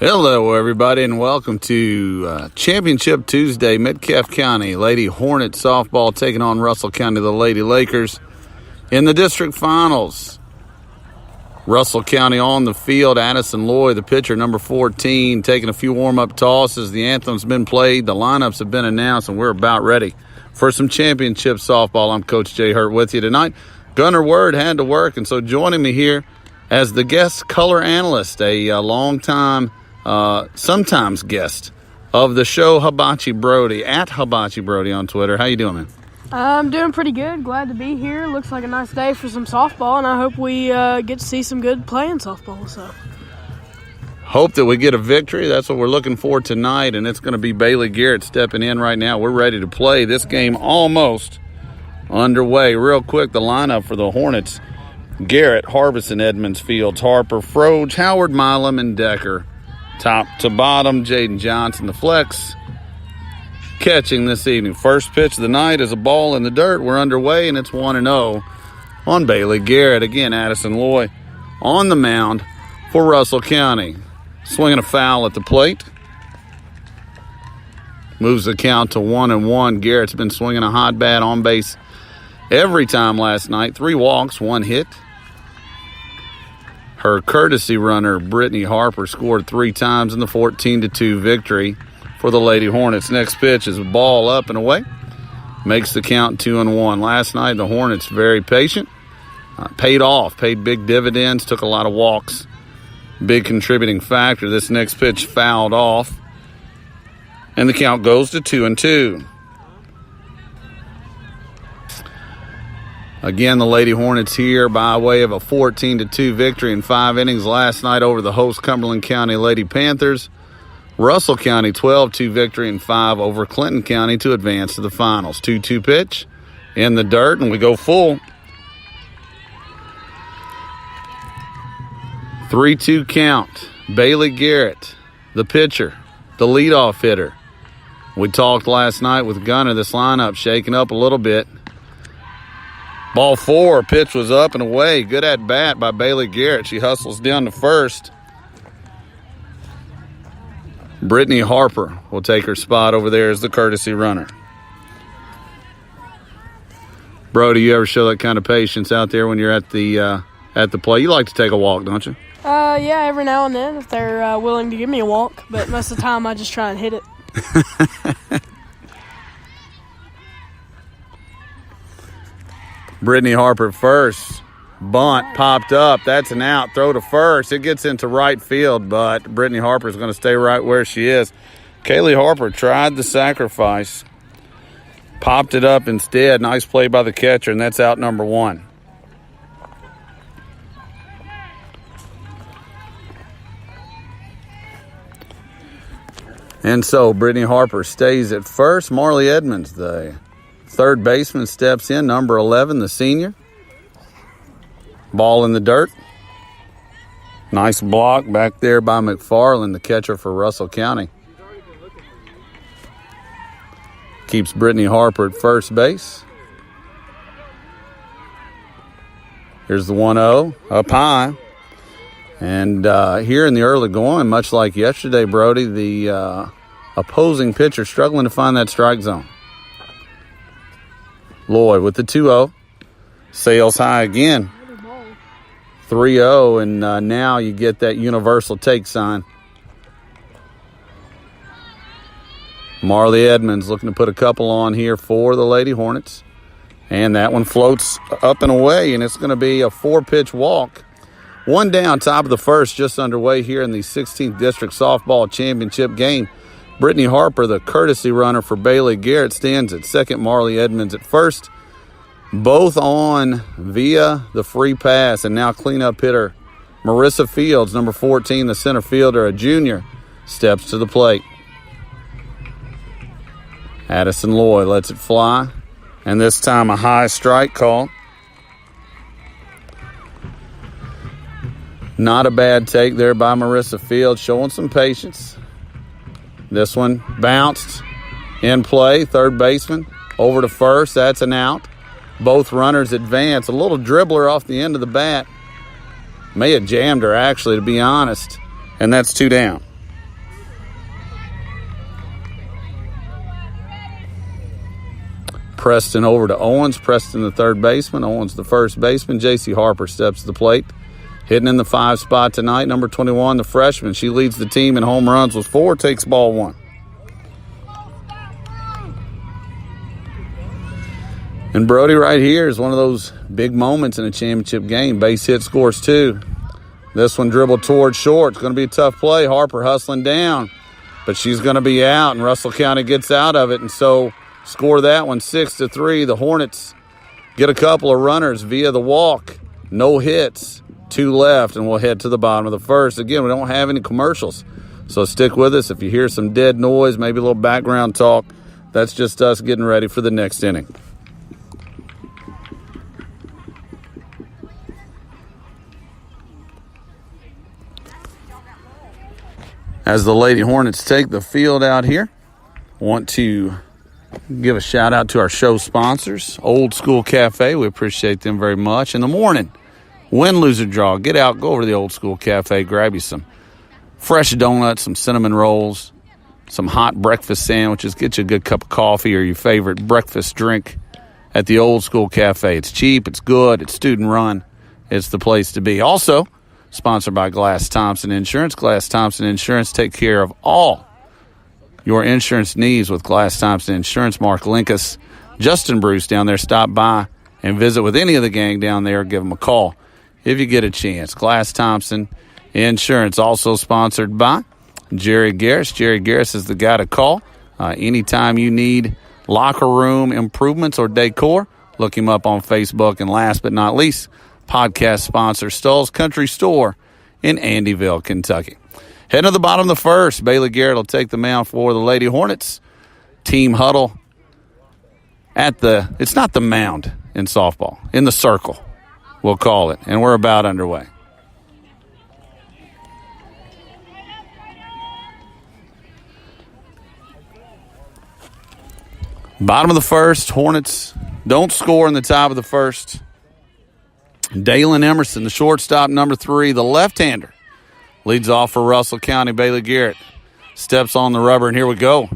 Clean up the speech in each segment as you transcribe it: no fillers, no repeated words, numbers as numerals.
Hello, everybody, and welcome to Championship Tuesday. Metcalfe County Lady Hornets softball taking on Russell County, the Lady Lakers, in the district finals. Russell County on the field. Addison Lloyd, the pitcher, number 14, taking a few warm-up tosses. The anthem's been played. The lineups have been announced, and we're about ready for some championship softball. I'm Coach Jay Hurt with you tonight. Gunnar Word had to work, and so joining me here as the guest color analyst, a long-time sometimes guest of the show, Hibachi Brody, at Hibachi Brody on Twitter. How you doing, man? I'm doing pretty good. Glad to be here. Looks like a nice day for some softball, and I hope we get to see some good playing softball. So, hope that we get a victory. That's what we're looking for tonight, and it's going to be Bailey Garrett stepping in right now. We're ready to play. This game almost underway. Real quick, the lineup for the Hornets: Garrett, Harbison, Edmonds, Fields, Harper, Froge, Howard, Milam, and Decker. Top to bottom, Jaden Johnson, the flex, catching this evening. First pitch of the night is a ball in the dirt. We're underway, and it's 1-0 on Bailey Garrett. Again, Addison Lloyd on the mound for Russell County. Swinging a foul at the plate. Moves the count to 1-1. Garrett's been swinging a hot bat on base every time last night. 3 walks, 1 hit. Her courtesy runner, Brittany Harper, scored 3 times in the 14-2 victory for the Lady Hornets. Next pitch is a ball up and away. Makes the count 2-1. Last night, the Hornets very patient. Paid off, paid big dividends, took a lot of walks. Big contributing factor. This next pitch fouled off. And the count goes to 2-2. Again, the Lady Hornets here by way of a 14-2 victory in 5 innings last night over the host Cumberland County Lady Panthers. Russell County 12-2 victory in 5 over Clinton County to advance to the finals. 2-2 pitch in the dirt, and we go full. 3-2 count. Bailey Garrett, the pitcher, the leadoff hitter. We talked last night with Gunnar, this lineup shaking up a little bit. Ball 4, pitch was up and away. Good at bat by Bailey Garrett. She hustles down to first. Brittany Harper will take her spot over there as the courtesy runner. Bro, do you ever show that kind of patience out there when you're at the play? You like to take a walk, don't you? Yeah, every now and then if they're willing to give me a walk. But most of the time I just try and hit it. Brittany Harper first. Bunt popped up. That's an out. Throw to first. It gets into right field, but Brittany Harper is going to stay right where she is. Kaylee Harper tried the sacrifice. Popped it up instead. Nice play by the catcher, and that's out number 1. And so Brittany Harper stays at first. Marley Edmonds, the third baseman, steps in, number 11, the senior. Ball in the dirt. Nice block back there by McFarland, the catcher for Russell County. Keeps Brittany Harper at first base. Here's the 1-0, up high. And here in the early going, much like yesterday, Brody, the opposing pitcher struggling to find that strike zone. Lloyd with the 2-0. Sails high again. 3-0, and now you get that universal take sign. Marley Edmonds looking to put a couple on here for the Lady Hornets. And that one floats up and away, and it's going to be a 4-pitch walk. 1 down, top of the first, just underway here in the 16th District Softball Championship game. Brittany Harper, the courtesy runner for Bailey Garrett, stands at second. Marley Edmonds at first. Both on via the free pass, and now cleanup hitter Marissa Fields, number 14, the center fielder, a junior, steps to the plate. Addison Lloyd lets it fly, and this time a high strike call. Not a bad take there by Marissa Fields, showing some patience. This one bounced in play, third baseman over to first. That's an out. Both runners advance. A little dribbler off the end of the bat. May have jammed her, actually, to be honest. And that's 2 down. Preston over to Owens. Preston, the third baseman. Owens, the first baseman. J.C. Harper steps to the plate. Hitting in the 5 spot tonight, number 21, the freshman. She leads the team in home runs with 4, takes ball 1. And Brody right here is one of those big moments in a championship game. Base hit, scores 2. This one dribbled towards short. It's going to be a tough play. Harper hustling down, but she's going to be out, and Russell County gets out of it, and so score that one 6-3. The Hornets get a couple of runners via the walk. No hits. 2 left, and we'll head to the bottom of the first. Again, we don't have any commercials, so stick with us. If you hear some dead noise, maybe a little background talk, that's just us getting ready for the next inning. As the Lady Hornets take the field out here, want to give a shout out to our show sponsors, Old School Cafe. We appreciate them very much. In the morning, win, lose, or draw, get out, go over to the Old School Cafe, grab you some fresh donuts, some cinnamon rolls, some hot breakfast sandwiches, get you a good cup of coffee or your favorite breakfast drink at the Old School Cafe. It's cheap, it's good, it's student run, it's the place to be. Also, sponsored by Glass Thompson Insurance. Glass Thompson Insurance take care of all your insurance needs with Glass Thompson Insurance. Mark Linkus, Justin Bruce down there, stop by and visit with any of the gang down there. Give them a call if you get a chance. Glass Thompson Insurance, also sponsored by Jerry Garris. Jerry Garris is the guy to call anytime you need locker room improvements or decor. Look him up on Facebook. And last but not least, podcast sponsor, Stull's Country Store in Andyville, Kentucky. Heading to the bottom of the first, Bailey Garrett will take the mound for the Lady Hornets. Team huddle at it's not the mound in softball, in the circle, we'll call it. And we're about underway. Bottom of the first, Hornets don't score in the top of the first. Dalen Emerson, the shortstop, number 3, the left-hander, leads off for Russell County. Bailey Garrett steps on the rubber, and here we go.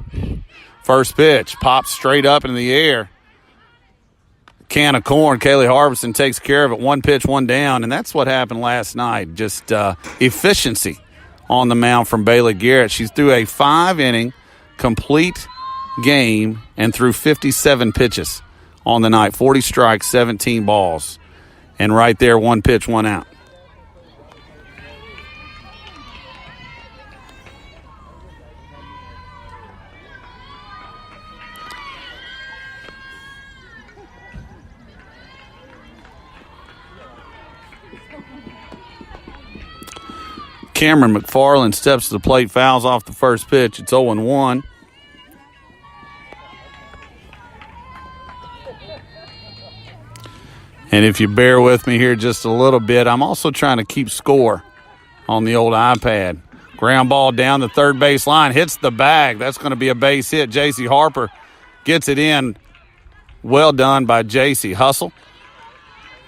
First pitch, pops straight up into the air. Can of corn, Kaylee Harbison takes care of it. 1 pitch, 1 down, and that's what happened last night. Just efficiency on the mound from Bailey Garrett. She's through a 5-inning complete game and threw 57 pitches on the night. 40 strikes, 17 balls. And right there, 1 pitch, 1 out. Cameron McFarland steps to the plate, fouls off the first pitch. It's 0-1. And if you bear with me here just a little bit, I'm also trying to keep score on the old iPad. Ground ball down the third base line, hits the bag. That's going to be a base hit. J.C. Harper gets it in. Well done by J.C. Hustle.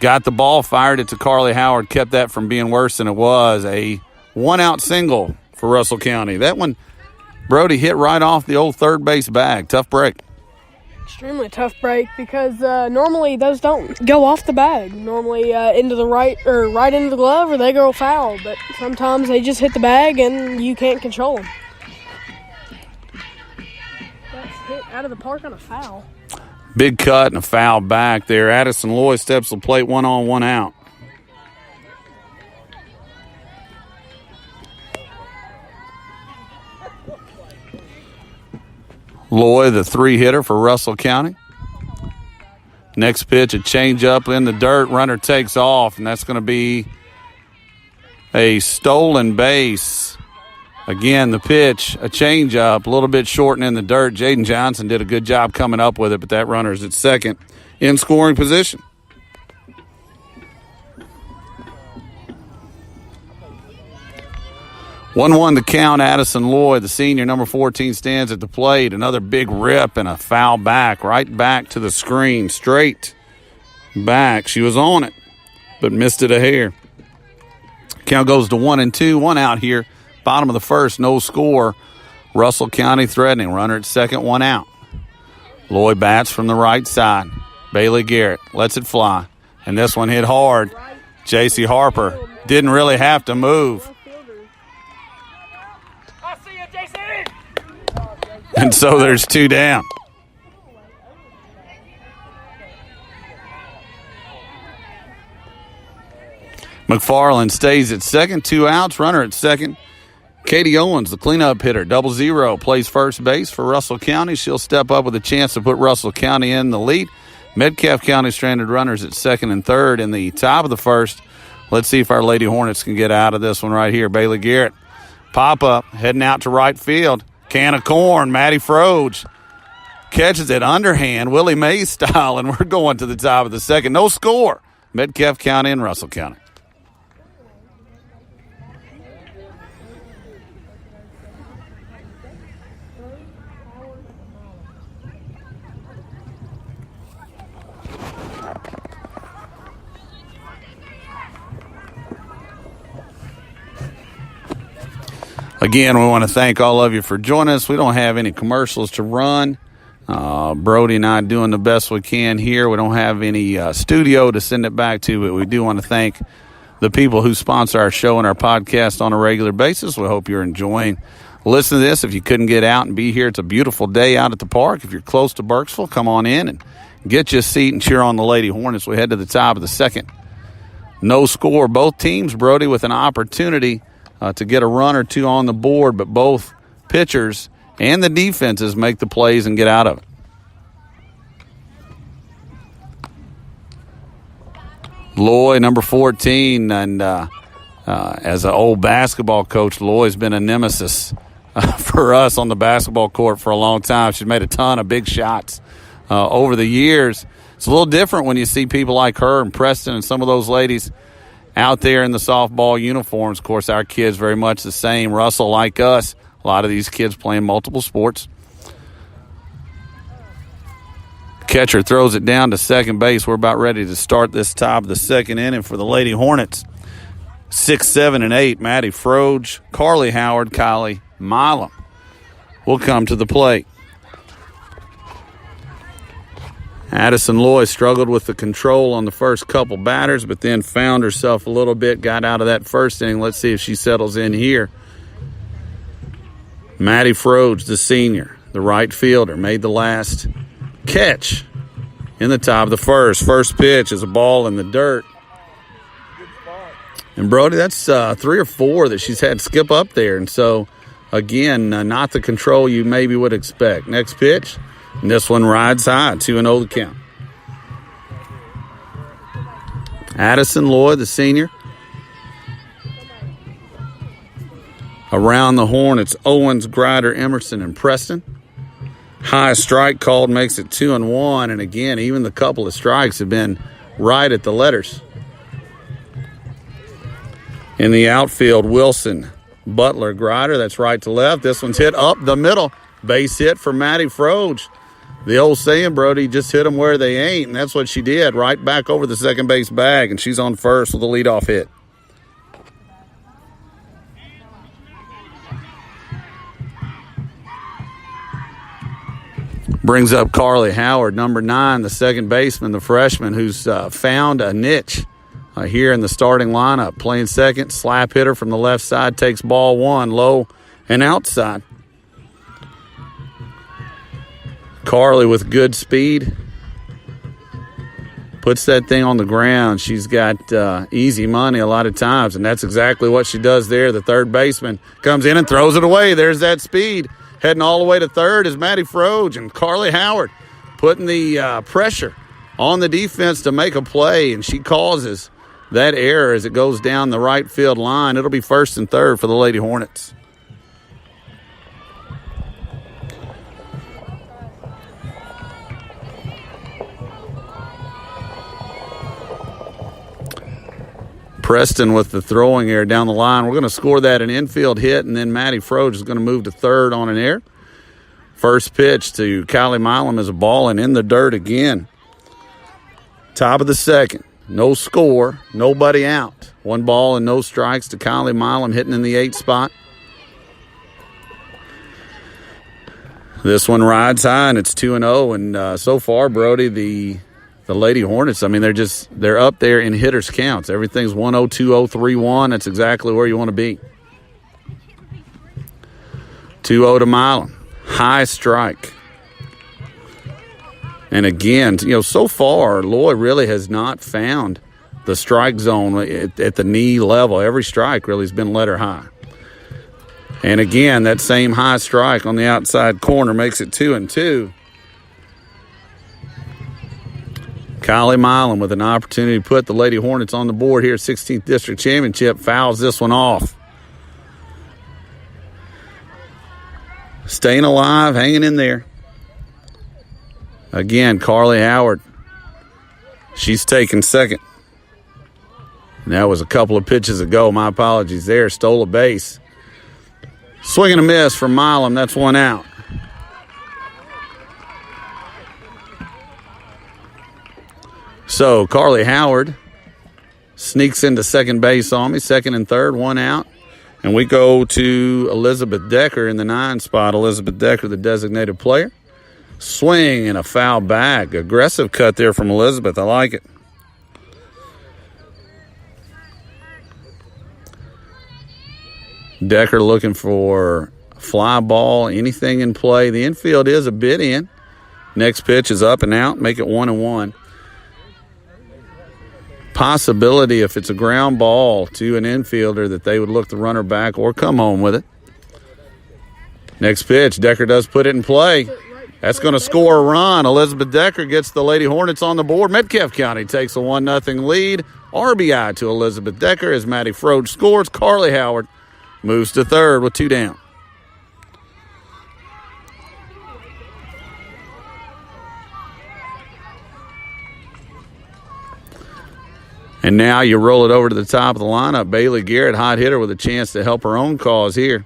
Got the ball, fired it to Carly Howard, kept that from being worse than it was. A 1-out single for Russell County. That one, Brody hit right off the old third base bag. Tough break. Extremely tough break because normally those don't go off the bag. Normally into the right into the glove, or they go foul. But sometimes they just hit the bag and you can't control them. That's hit out of the park on a foul. Big cut and a foul back there. Addison Lloyd steps to the plate, 1 on, 1 out. Lloyd, the 3-hitter for Russell County. Next pitch, a changeup in the dirt. Runner takes off, and that's going to be a stolen base. Again, the pitch, a changeup, a little bit short and in the dirt. Jaden Johnson did a good job coming up with it, but that runner's at second in scoring position. One to count. Addison Lloyd, the senior, number 14, stands at the plate. Another big rip and a foul back, right back to the screen, straight back. She was on it, but missed it a hair. Count goes to 1-2, 1 out here. Bottom of the first, no score. Russell County threatening. Runner at second, 1 out. Lloyd bats from the right side. Bailey Garrett lets it fly. And this one hit hard. J.C. Harper didn't really have to move. And so there's 2 down. McFarland stays at second, 2 outs, runner at second. Katie Owens, the cleanup hitter, 0-0, plays first base for Russell County. She'll step up with a chance to put Russell County in the lead. Metcalf County stranded runners at second and third in the top of the first. Let's see if our Lady Hornets can get out of this one right here. Bailey Garrett, pop up, heading out to right field. Can of corn, Maddie Froge catches it underhand, Willie Mays style, and we're going to the top of the second. No score. Metcalf County and Russell County. Again, we want to thank all of you for joining us. We don't have any commercials to run. Brody and I doing the best we can here. We don't have any studio to send it back to, but we do want to thank the people who sponsor our show and our podcast on a regular basis. We hope you're enjoying listening to this. If you couldn't get out and be here, it's a beautiful day out at the park. If you're close to Burkesville, come on in and get you a seat and cheer on the Lady Hornets. We head to the top of the second. No score. Both teams, Brody, with an opportunity to get a run or two on the board, but both pitchers and the defenses make the plays and get out of it. Loy, number 14, and as an old basketball coach, Loy's been a nemesis for us on the basketball court for a long time. She's made a ton of big shots over the years. It's a little different when you see people like her and Preston and some of those ladies out there in the softball uniforms. Of course, our kids very much the same. Russell, like us, a lot of these kids playing multiple sports. Catcher throws it down to second base. We're about ready to start this top of the second inning for the Lady Hornets. 6, 7, and 8, Maddie Froge, Carly Howard, Kylie Milam will come to the plate. Addison Loy struggled with the control on the first couple batters, but then found herself a little bit, got out of that first inning. Let's see if she settles in here. Maddie Froge, the senior, the right fielder, made the last catch in the top of the first. First pitch is a ball in the dirt. And, Brody, that's 3 or 4 that she's had skip up there. And so, again, not the control you maybe would expect. Next pitch. And this one rides high, 2-0 the count. Addison Lloyd, the senior. Around the horn, it's Owens, Grider, Emerson, and Preston. High strike called makes it 2-1. And again, even the couple of strikes have been right at the letters. In the outfield, Wilson, Butler, Grider. That's right to left. This one's hit up the middle. Base hit for Maddie Froge. The old saying, Brody, just hit them where they ain't, and that's what she did, right back over the second base bag, and she's on first with a leadoff hit. Brings up Carly Howard, number 9, the second baseman, the freshman, who's found a niche here in the starting lineup. Playing second, slap hitter from the left side, takes ball 1, low and outside. Carly with good speed puts that thing on the ground. She's got easy money a lot of times, and that's exactly what she does there. The third baseman comes in and throws it away. There's that speed. Heading all the way to third is Maddie Froge, and Carly Howard putting the pressure on the defense to make a play, and she causes that error as it goes down the right field line. It'll be first and third for the Lady Hornets. Preston with the throwing error down the line. We're going to score that an infield hit, and then Maddie Froge is going to move to third on an error. First pitch to Kylie Milam is a ball and in the dirt again. Top of the second. No score, nobody out. 1 ball and no strikes to Kylie Milam hitting in the 8th spot. This one rides high, and it's 2-0. And so far, Brody, the Lady Hornets, I mean, they're up there in hitters counts. Everything's 1-0, 2-0, 3-1. That's exactly where you want to be. 2-0 to Milam. High strike. And again, so far, Loy really has not found the strike zone at the knee level. Every strike really has been letter high. And again, that same high strike on the outside corner makes it 2-2. Kylie Milam with an opportunity to put the Lady Hornets on the board here at 16th District Championship. Fouls this one off. Staying alive, hanging in there. Again, Carly Howard. She's taking second. And that was a couple of pitches ago. My apologies there. Stole a base. Swing and a miss from Milam. That's one out. So Carly Howard sneaks into second base on me. Second and third, one out. And we go to Elizabeth Decker in the 9 spot. Elizabeth Decker, the designated player. Swing and a foul back. Aggressive cut there from Elizabeth. I like it. Decker looking for a fly ball, anything in play. The infield is a bit in. Next pitch is up and out. Make it 1-1. Possibility, if it's a ground ball to an infielder, that they would look the runner back or come home with it. Next pitch, Decker does put it in play. That's going to score a run. Elizabeth Decker gets the Lady Hornets on the board. Metcalfe County takes a 1-0 lead. RBI to Elizabeth Decker as Maddie Froge scores. Carly Howard moves to third with 2 down. And now you roll it over to the top of the lineup. Bailey Garrett, hot hitter, with a chance to help her own cause here.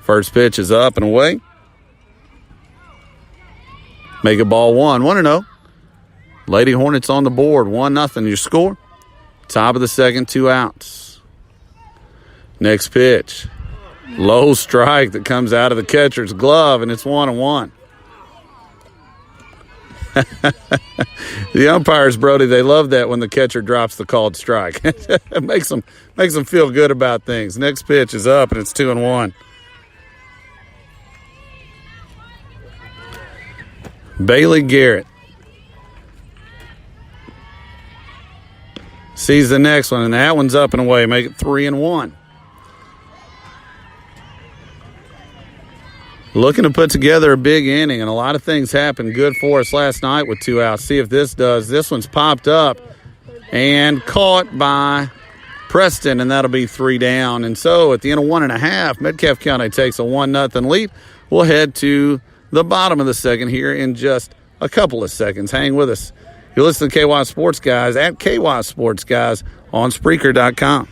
First pitch is up and away. Make it ball 1-0. Lady Hornets on the board, 1-0 your score. Top of the second, 2 outs. Next pitch. Low strike that comes out of the catcher's glove, and it's 1-1. The umpires, Brody, they love that when the catcher drops the called strike. It makes them feel good about things. Next pitch is up, and it's 2-1. Bailey Garrett sees the next one, and that one's up and away. Make it 3-1. Looking to put together a big inning, and a lot of things happened good for us last night with 2 outs. See if this does. This one's popped up and caught by Preston, and that'll be 3 down. And so at the end of 1.5, Metcalfe County takes a 1-0 lead. We'll head to the bottom of the second here in just a couple of seconds. Hang with us. You're listening to KY Sports Guys at KY Sports Guys on Spreaker.com.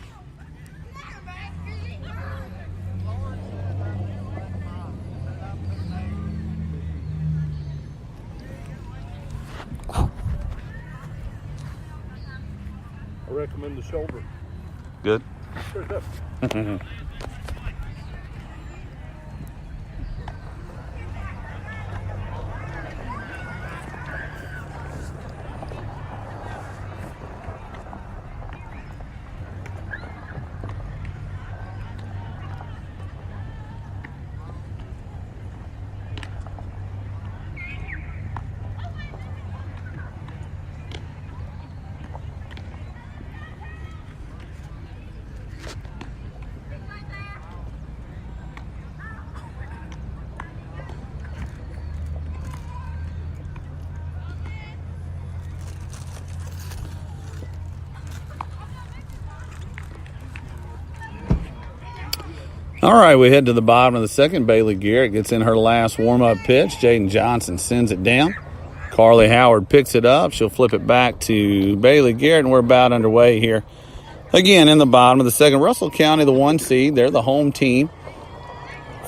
I recommend the shoulder. Good. Sure does. All right, we head to the bottom of the second. Bailey Garrett gets in her last warm-up pitch. Jaden Johnson sends it down. Carly Howard picks it up. She'll flip it back to Bailey Garrett, and we're about underway here. Again, in the bottom of the second, Russell County, the 1 seed. They're the home team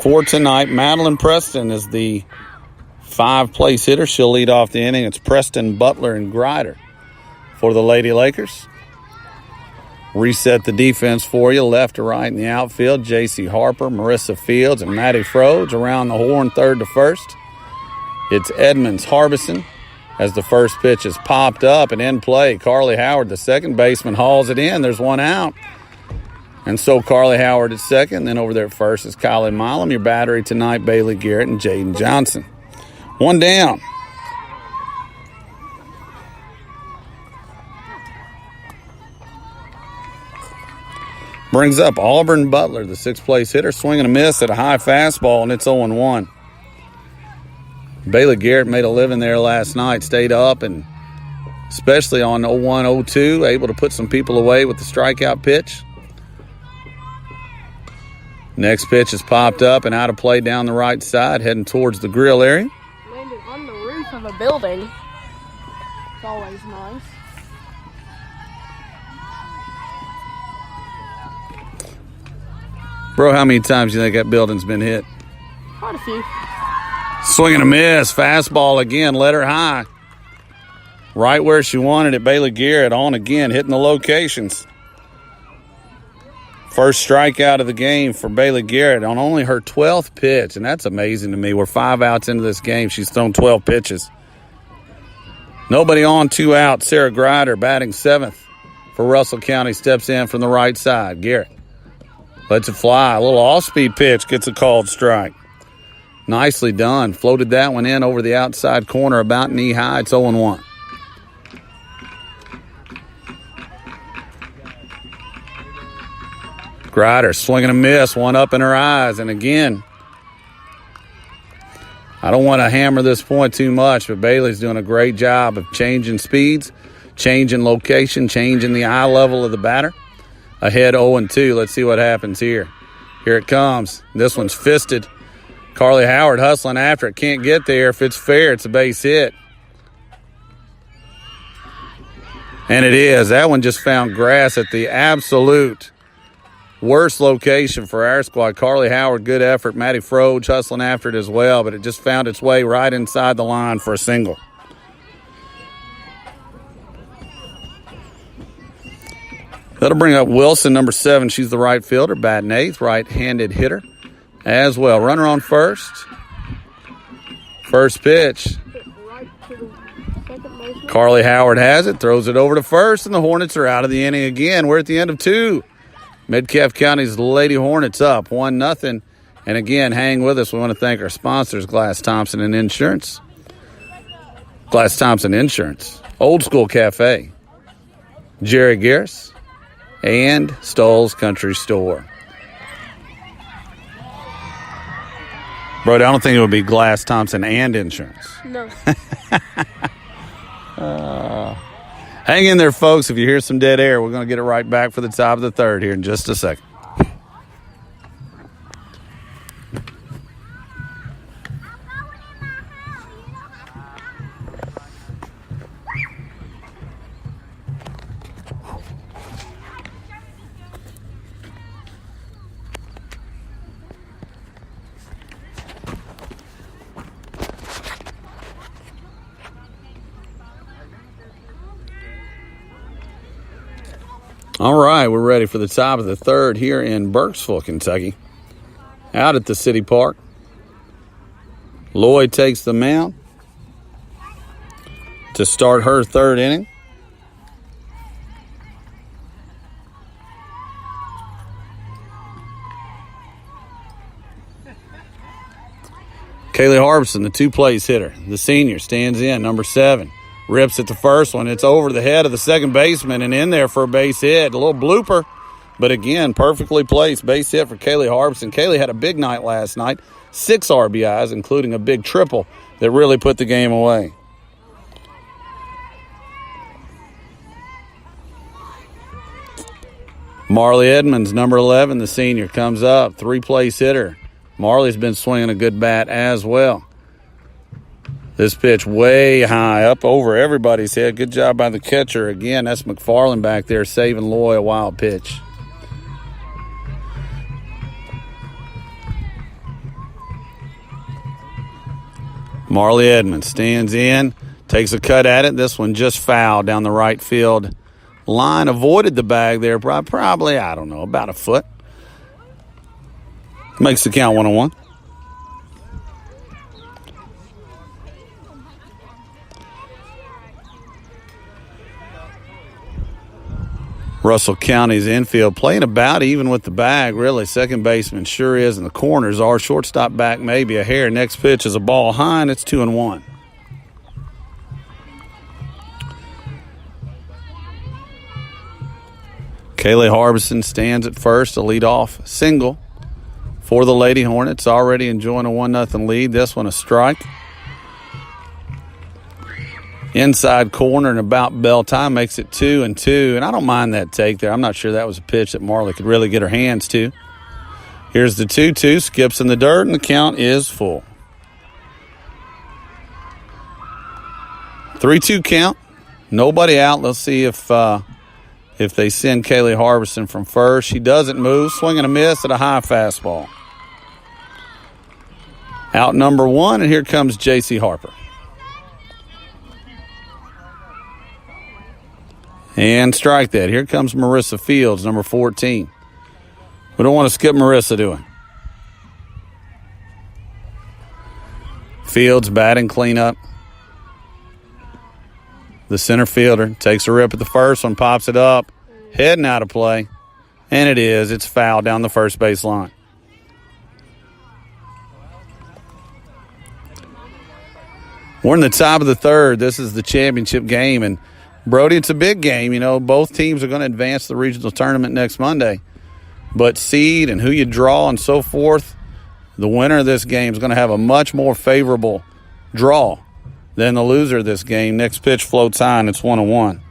for tonight. Madeline Preston is the 5-place hitter. She'll lead off the inning. It's Preston, Butler, and Grider for the Lady Lakers. reset the defense for you, left to right in the outfield. J.C. Harper, Marissa Fields, and Maddie Froge around the horn, third to first. It's Edmonds Harbison as the first pitch is popped up and in play. Carly Howard, the second baseman, hauls it in. There's one out. And so Carly Howard at second. Then over there at first is Kylie Milam. Your battery tonight, Bailey Garrett and Jaden Johnson. One down. Brings up Auburn Butler, the sixth-place hitter, swinging a miss at a high fastball, and it's 0-1. Bailey Garrett made a living there last night, stayed up, and especially on 0-1, 0-2, able to put some people away with the strikeout pitch. Next pitch is popped up and out of play down the right side, heading towards the grill area. Landed on the roof of a building. It's always nice. Bro, how many times do you think that building's been hit? Quite a few. Swing and a miss. Fastball again. Let her high. Right where she wanted it. Bailey Garrett on again, hitting the locations. First strikeout of the game for Bailey Garrett on only her 12th pitch. And that's amazing to me. We're 5 outs into this game. She's thrown 12 pitches. Nobody on, 2 out. Sarah Grider batting 7th for Russell County. Steps in from the right side. Garrett lets it fly. A little off-speed pitch. Gets a called strike. Nicely done. Floated that one in over the outside corner about knee-high. It's 0-1. Grider swinging a miss. One up in her eyes. And again, I don't want to hammer this point too much, but Bailey's doing a great job of changing speeds, changing location, changing the eye level of the batter. Ahead 0-2. Let's see what happens here. Here it comes. This one's fisted. Carly Howard hustling after it. Can't get there. If it's fair, it's a base hit. And it is. That one just found grass at the absolute worst location for our squad. Carly Howard, good effort. Maddie Froge hustling after it as well, but it just found its way right inside the line for a single. That'll bring up Wilson, number 7. She's the right fielder, batting 8th, right-handed hitter as well. Runner on first. First pitch. Carly Howard has it, throws it over to first, and the Hornets are out of the inning again. We're at the end of 2. Metcalfe County's Lady Hornets up 1-0. And again, hang with us. We want to thank our sponsors, Glass Thompson and Insurance. Glass Thompson Insurance. Old School Cafe. Jerry Garris. And Stoll's Country Store. Bro, I don't think it would be Glass Thompson and Insurance. No. Hang in there, folks. If you hear some dead air, we're going to get it right back for the top of the third here in just a second. All right, we're ready for the top of the third here in Burkesville, Kentucky. Out at the City Park. Lloyd takes the mound to start her third inning. Kaylee Harbison, the 2-place hitter, the senior, stands in, number 7. Rips at the first one. It's over the head of the second baseman and in there for a base hit. A little blooper, but again, perfectly placed base hit for Kaylee Harbison. Kaylee had a big night last night. 6 RBIs, including a big triple that really put the game away. Marley Edmonds, number 11, the senior, comes up. 3-place hitter. Marley's been swinging a good bat as well. This pitch way high, up over everybody's head. Good job by the catcher. Again, that's McFarland back there saving Loy a wild pitch. Marley Edmonds stands in, takes a cut at it. This one just fouled down the right field line avoided the bag there, probably, I don't know, about a foot. Makes the count 1-1. Russell County's infield playing about even with the bag, really. Second baseman sure is, and the corners are. Shortstop back maybe a hair. Next pitch is a ball high, and it's 2-1. Kaylee Harbison stands at first, a leadoff single for the Lady Hornets, already enjoying a 1-0 lead. This one a strike. Inside corner and about bell time makes it 2-2, and I don't mind that take there. I'm not sure that was a pitch that Marley could really get her hands to. Here's the 2-2, skips in the dirt, and the count is full. 3-2 count, nobody out. Let's see if they send Kaylee Harbison from first. She doesn't move, swing and a miss at a high fastball. Out number 1, and here comes J.C. Harper. And strike that. Here comes Marissa Fields, number 14. We don't want to skip Marissa, do we? Fields batting cleanup. The center fielder takes a rip at the first one, pops it up, heading out of play. And it is. It's foul down the first base line. We're in the top of the third. This is the championship game, and Brody, it's a big game. You know, both teams are going to advance the regional tournament next Monday. But seed and who you draw and so forth, the winner of this game is going to have a much more favorable draw than the loser of this game. Next pitch floats high, and it's 1-1.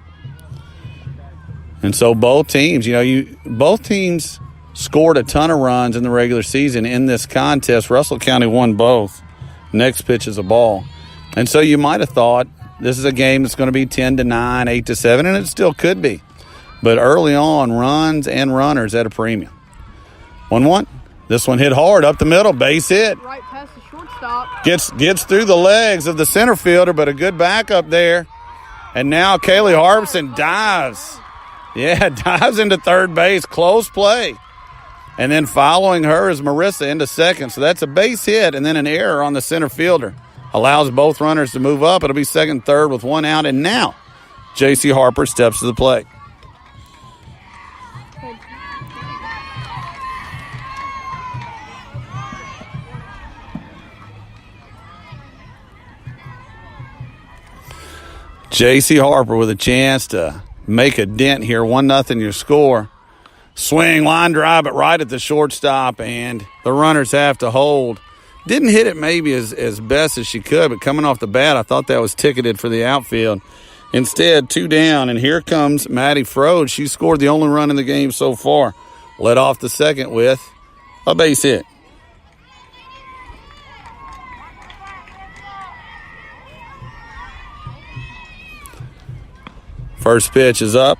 And so both teams, both teams scored a ton of runs in the regular season in this contest. Russell County won both. Next pitch is a ball. And so you might have thought, this is a game that's going to be 10-9, 8-7, and it still could be. But early on, runs and runners at a premium. 1-1. This one hit hard up the middle, base hit. Right past the shortstop. Gets through the legs of the center fielder, but a good backup there. And now Kaylee Harbison dives. Yeah, dives into third base. Close play. And then following her is Marissa into second. So that's a base hit and then an error on the center fielder. Allows both runners to move up. It'll be second, third with one out. And now J.C. Harper steps to the plate. J.C. Harper with a chance to make a dent here. 1-0 your score. Swing, line drive, but right at the shortstop, and the runners have to hold. Didn't hit it maybe as best as she could, but coming off the bat, I thought that was ticketed for the outfield. Instead, 2 down, and here comes Maddie Frode. She scored the only run in the game so far. Led off the second with a base hit. First pitch is up.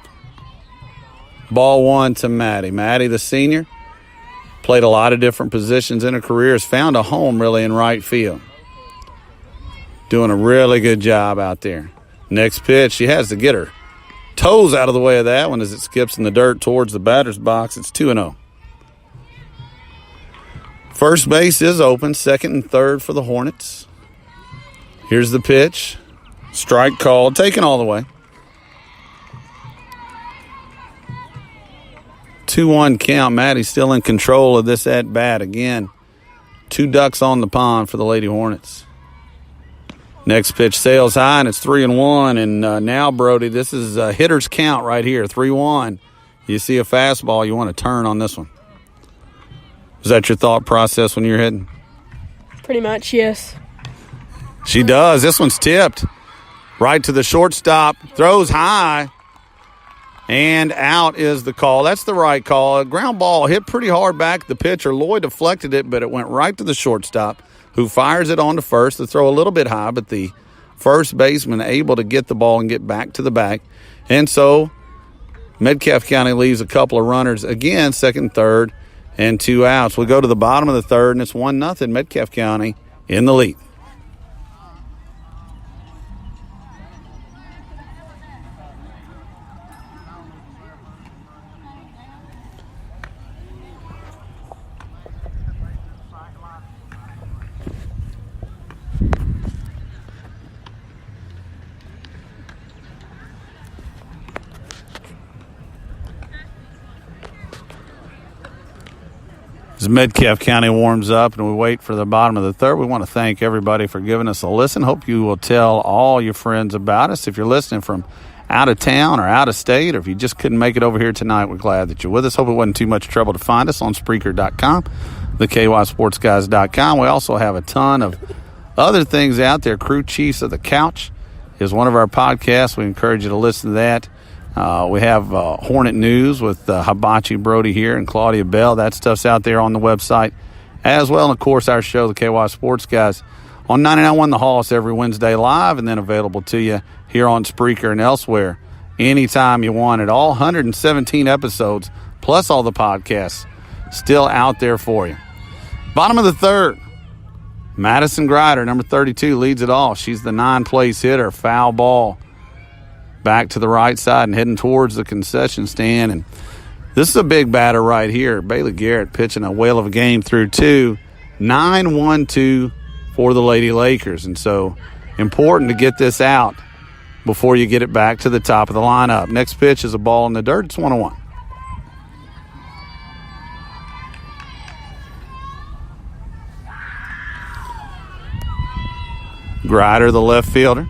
Ball 1 to Maddie. Maddie, the senior, played a lot of different positions in her career, has found a home really in right field. Doing a really good job out there. Next pitch, she has to get her toes out of the way of that one as it skips in the dirt towards the batter's box. It's 2-0. First base is open, second and third for the Hornets. Here's the pitch. Strike called, taken all the way. 2-1 count. Maddie's still in control of this at-bat. Again, 2 ducks on the pond for the Lady Hornets. Next pitch sails high, and it's 3-1. And now, Brody, this is a hitter's count right here, 3-1. You see a fastball, you want to turn on this one. Is that your thought process when you're hitting? Pretty much, yes. She does. This one's tipped. Right to the shortstop. Throws high. And out is the call. That's the right call. A ground ball hit pretty hard back the pitcher. Lloyd deflected it, but it went right to the shortstop, who fires it on to first. The throw a little bit high, but the first baseman able to get the ball and get back to the back. And so Metcalfe County leaves a couple of runners again, second, third, and 2 outs. We go to the bottom of the third, and it's 1-0 Metcalfe County in the lead. As Metcalf County warms up and we wait for the bottom of the third, we want to thank everybody for giving us a listen. Hope you will tell all your friends about us. If you're listening from out of town or out of state, or if you just couldn't make it over here tonight, we're glad that you're with us. Hope it wasn't too much trouble to find us on Spreaker.com, the KYSportsguys.com. We also have a ton of other things out there. Crew Chiefs of the Couch is one of our podcasts. We encourage you to listen to that. We have Hornet News with Hibachi Brody here and Claudia Bell. That stuff's out there on the website as well. And, of course, our show, the KY Sports Guys, on 99.1 The Hoss every Wednesday live and then available to you here on Spreaker and elsewhere anytime you want it. All 117 episodes plus all the podcasts still out there for you. Bottom of the third, Madison Grider, number 32, leads it all. She's the 9th-place hitter. Foul ball. Back to the right side and heading towards the concession stand. And this is a big batter right here. Bailey Garrett pitching a whale of a game through 2. 9-1-2 for the Lady Lakers. And so important to get this out before you get it back to the top of the lineup. Next pitch is a ball in the dirt. It's 1-1. Grider, the left fielder.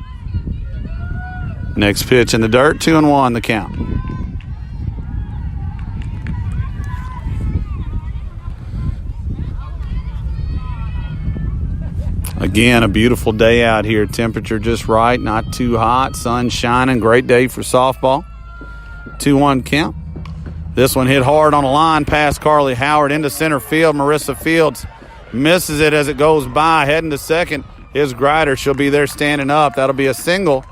Next pitch in the dirt, 2-1 the count. Again, a beautiful day out here. Temperature just right, not too hot, sun shining. Great day for softball. 2-1 count. This one hit hard on a line past Carly Howard into center field. Marissa Fields misses it as it goes by. Heading to second is Grider. She'll be there standing up. That'll be a single.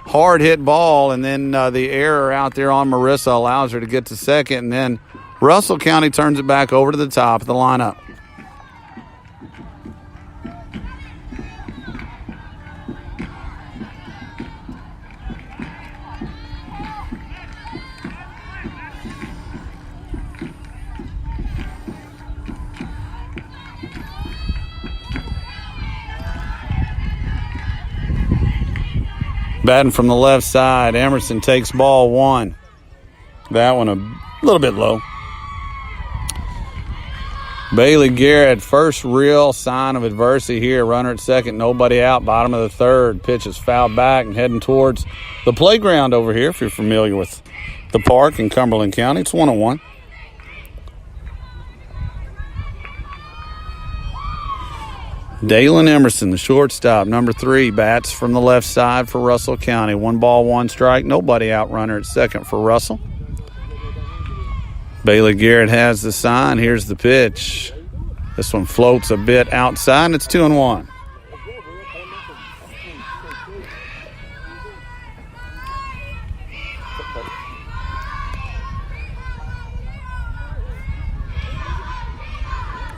Hard hit ball, and then the error out there on Marissa allows her to get to second, and then Russell County turns it back over to the top of the lineup. Batting from the left side, Emerson takes ball 1. That one a little bit low. Bailey Garrett, first real sign of adversity here. Runner at second, nobody out. Bottom of the third, pitch is fouled back and heading towards the playground over here, if you're familiar with the park in Cumberland County. It's 1-1. Dalen Emerson, the shortstop, number 3, bats from the left side for Russell County. 1 ball, 1 strike. Nobody out. Runner at second for Russell. Bailey Garrett has the sign. Here's the pitch. This one floats a bit outside, and it's 2-1.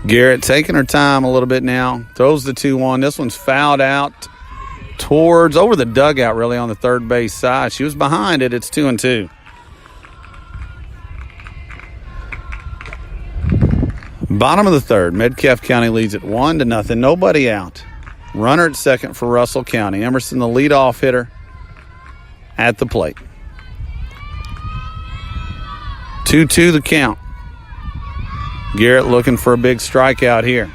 Garrett taking her time a little bit now. Throws the 2-1. This one's fouled out towards, over the dugout really on the third base side. She was behind it. It's 2-2. Bottom of the third. Metcalf County leads it 1-0. Nobody out. Runner at second for Russell County. Emerson, the leadoff hitter at the plate. 2-2 the count. Garrett looking for a big strikeout here.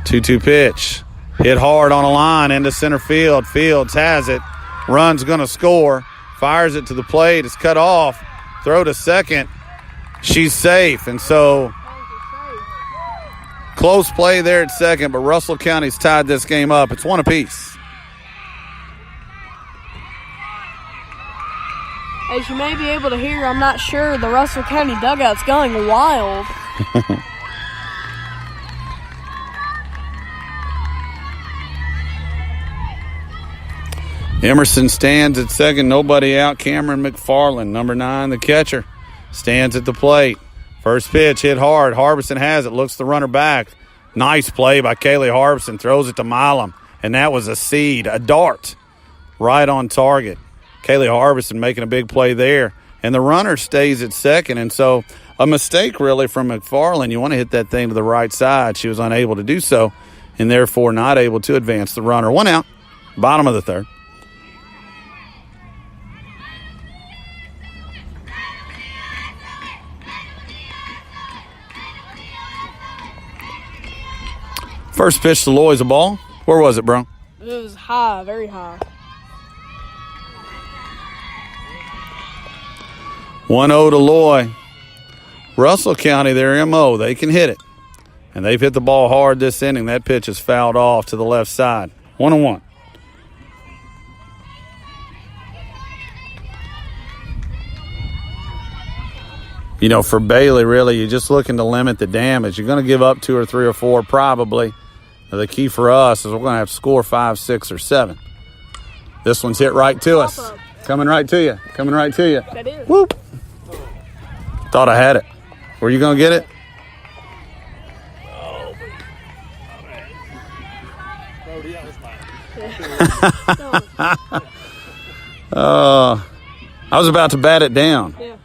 2-2 pitch. Hit hard on a line into center field. Fields has it. Run's going to score. Fires it to the plate. It's cut off. Throw to second. She's safe. And so close play there at second, but Russell County's tied this game up. It's 1 apiece. As you may be able to hear, I'm not sure, the Russell County dugout's going wild. Emerson stands at second, nobody out. Cameron McFarland, number 9, the catcher, stands at the plate. First pitch hit hard. Harbison has it, looks the runner back. Nice play by Kaylee Harbison, throws it to Milam, and that was a seed, a dart, right on target. Kaylee Harbison making a big play there. And the runner stays at second. And so a mistake really from McFarland. You want to hit that thing to the right side. She was unable to do so and therefore not able to advance the runner. 1 out, bottom of the third. First pitch to Loy's a ball. Where was it, bro? It was high, very high. 1-0 to Loy. Russell County, their MO, they can hit it. And they've hit the ball hard this inning. That pitch is fouled off to the left side. 1-1. You know, for Bailey, really, you're just looking to limit the damage. You're going to give up 2 or 3 or 4 probably. The key for us is we're going to have to score 5, 6, or 7. This one's hit right to us. Coming right to you. Coming right to you. That is. Whoop. Thought I had it. Were you going to get it? I was about to bat it down. Yeah.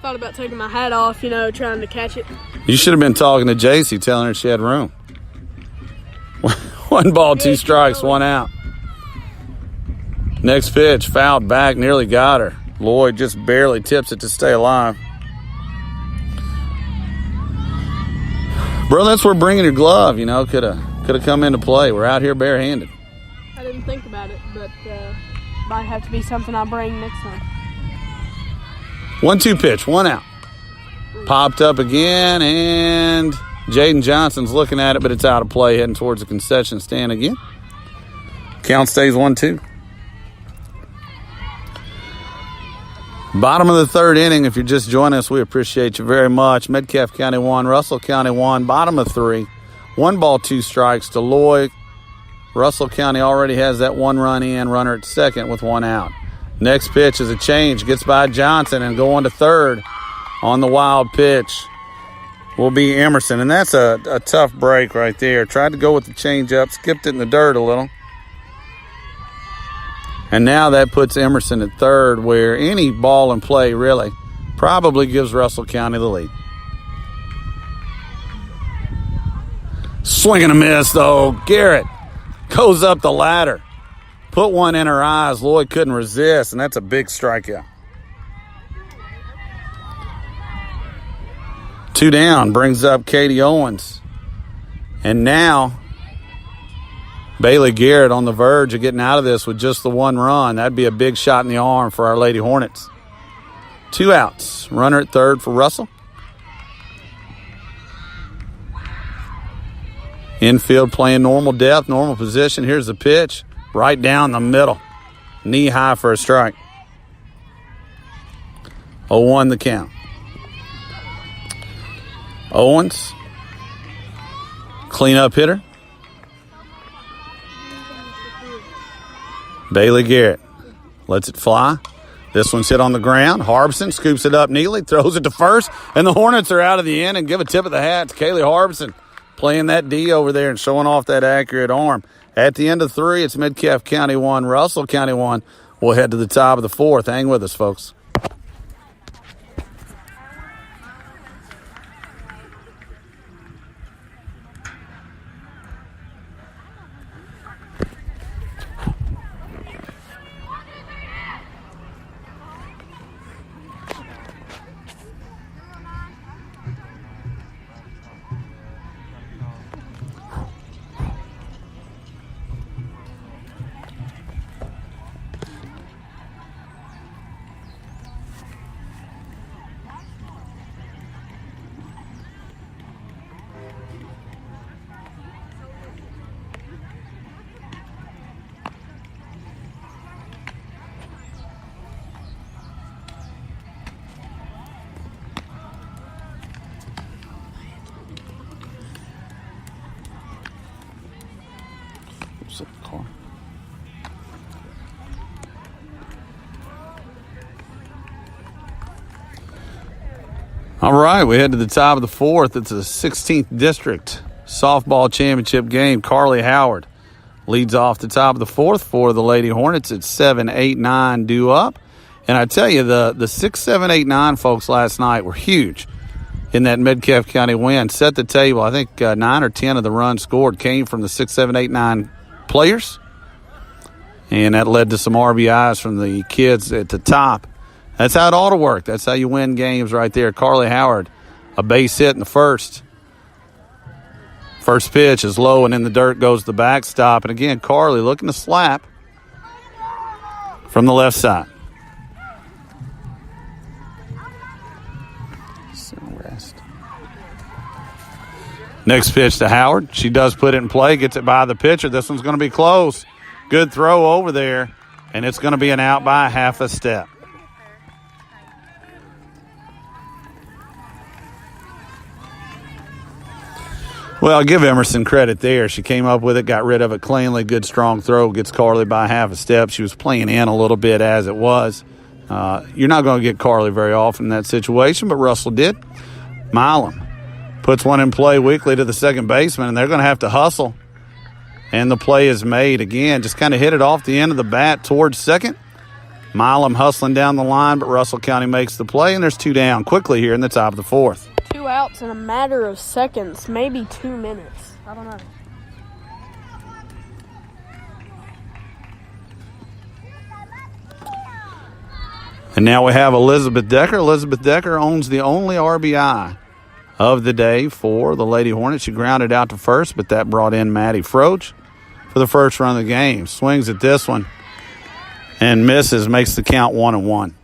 Thought about taking my hat off, trying to catch it. You should have been talking to JC, telling her she had room. 1 ball, 2 strikes, 1 out. Next pitch, fouled back, nearly got her. Lloyd just barely tips it to stay alive. Bro, that's where bringing your glove, could have come into play. We're out here barehanded. I didn't think about it, but might have to be something I bring next time. 1-2 pitch, 1 out. Popped up again, and Jaden Johnson's looking at it, but it's out of play, heading towards the concession stand again. Count stays 1-2. Bottom of the 3rd inning. If you're just joining us, we appreciate you very much. Metcalfe County 1, Russell County 1, bottom of 3. 1 ball, 2 strikes to Lloyd. Russell County already has that 1 run in, runner at second with 1 out. Next pitch is a change, gets by Johnson and going to third on the wild pitch will be Emerson. And that's a tough break right there. Tried to go with the changeup, skipped it in the dirt a little. And now that puts Emerson at third, where any ball in play really probably gives Russell County the lead. Swing and a miss, though. Garrett goes up the ladder. Put one in her eyes. Lloyd couldn't resist, and that's a big strikeout. 2 down brings up Katie Owens. And now Bailey Garrett on the verge of getting out of this with just the 1 run. That'd be a big shot in the arm for our Lady Hornets. 2 outs. Runner at third for Russell. Infield playing normal depth, normal position. Here's the pitch. Right down the middle. Knee high for a strike. 0-1 the count. Owens. Cleanup hitter. Bailey Garrett lets it fly. This one's hit on the ground. Harbison scoops it up neatly, throws it to first, and the Hornets are out of the inning. Give a tip of the hat to Kaylee Harbison playing that D over there and showing off that accurate arm. At the end of 3, it's Metcalfe County 1, Russell County 1. We'll head to the top of the 4th. Hang with us, folks. All right, we head to the top of the 4th. It's a 16th District softball championship game. Carly Howard leads off the top of the 4th for the Lady Hornets. It's 7, 8, 9 due up. And I tell you, the 6, 7, 8, 9 folks last night were huge in that Metcalfe County win. Set the table. I think 9 or 10 of the runs scored came from the 6, 7, 8, 9 players. And that led to some RBIs from the kids at the top. That's how it ought to work. That's how you win games right there. Carly Howard, a base hit in the first. First pitch is low and in the dirt goes the backstop. And again, Carly looking to slap from the left side. Next pitch to Howard. She does put it in play, gets it by the pitcher. This one's going to be close. Good throw over there, and it's going to be an out by half a step. Well, I'll give Emerson credit there. She came up with it, got rid of it cleanly. Good, strong throw. Gets Carly by half a step. She was playing in a little bit as it was. You're not going to get Carly very often in that situation, but Russell did. Milam puts one in play weakly to the second baseman, and they're going to have to hustle. And the play is made again. Just kind of hit it off the end of the bat towards second. Milam hustling down the line, but Russell County makes the play, and there's 2 down quickly here in the top of the 4th. 2 outs in a matter of seconds, maybe 2 minutes. I don't know. And now we have Elizabeth Decker. Elizabeth Decker owns the only RBI of the day for the Lady Hornets. She grounded out to first, but that brought in Maddie Froch for the first run of the game. Swings at this one and misses, makes the count 1-1.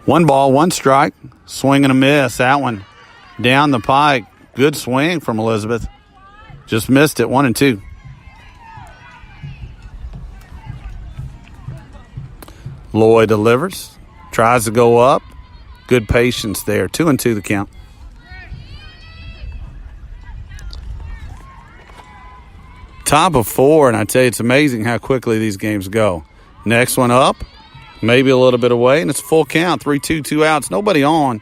One ball, one strike. Swing and a miss. That one down the pike. Good swing from Elizabeth. Just missed it, 1-2. Lloyd delivers. Tries to go up. Good patience there. 2-2 the count. Top of 4, and I tell you, it's amazing how quickly these games go. Next one up. Maybe a little bit away, and it's a full count. 3-2, 2 outs. Nobody on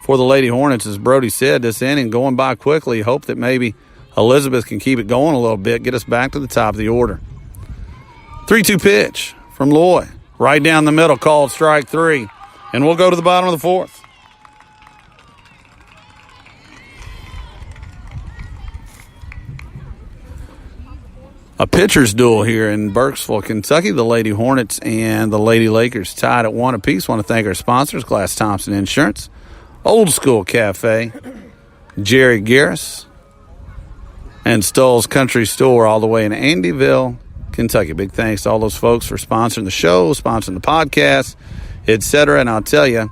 for the Lady Hornets, as Brody said. This inning going by quickly. Hope that maybe Elizabeth can keep it going a little bit, get us back to the top of the order. 3-2 pitch from Lloyd. Right down the middle, called strike 3. And we'll go to the bottom of the 4th. A pitcher's duel here in Burkesville, Kentucky. The Lady Hornets and the Lady Lakers tied at 1 apiece. Want to thank our sponsors, Glass Thompson Insurance, Old School Cafe, Jerry Garris, and Stoll's Country Store all the way in Andyville, Kentucky. Big thanks to all those folks for sponsoring the show, sponsoring the podcast, etc. And I'll tell you,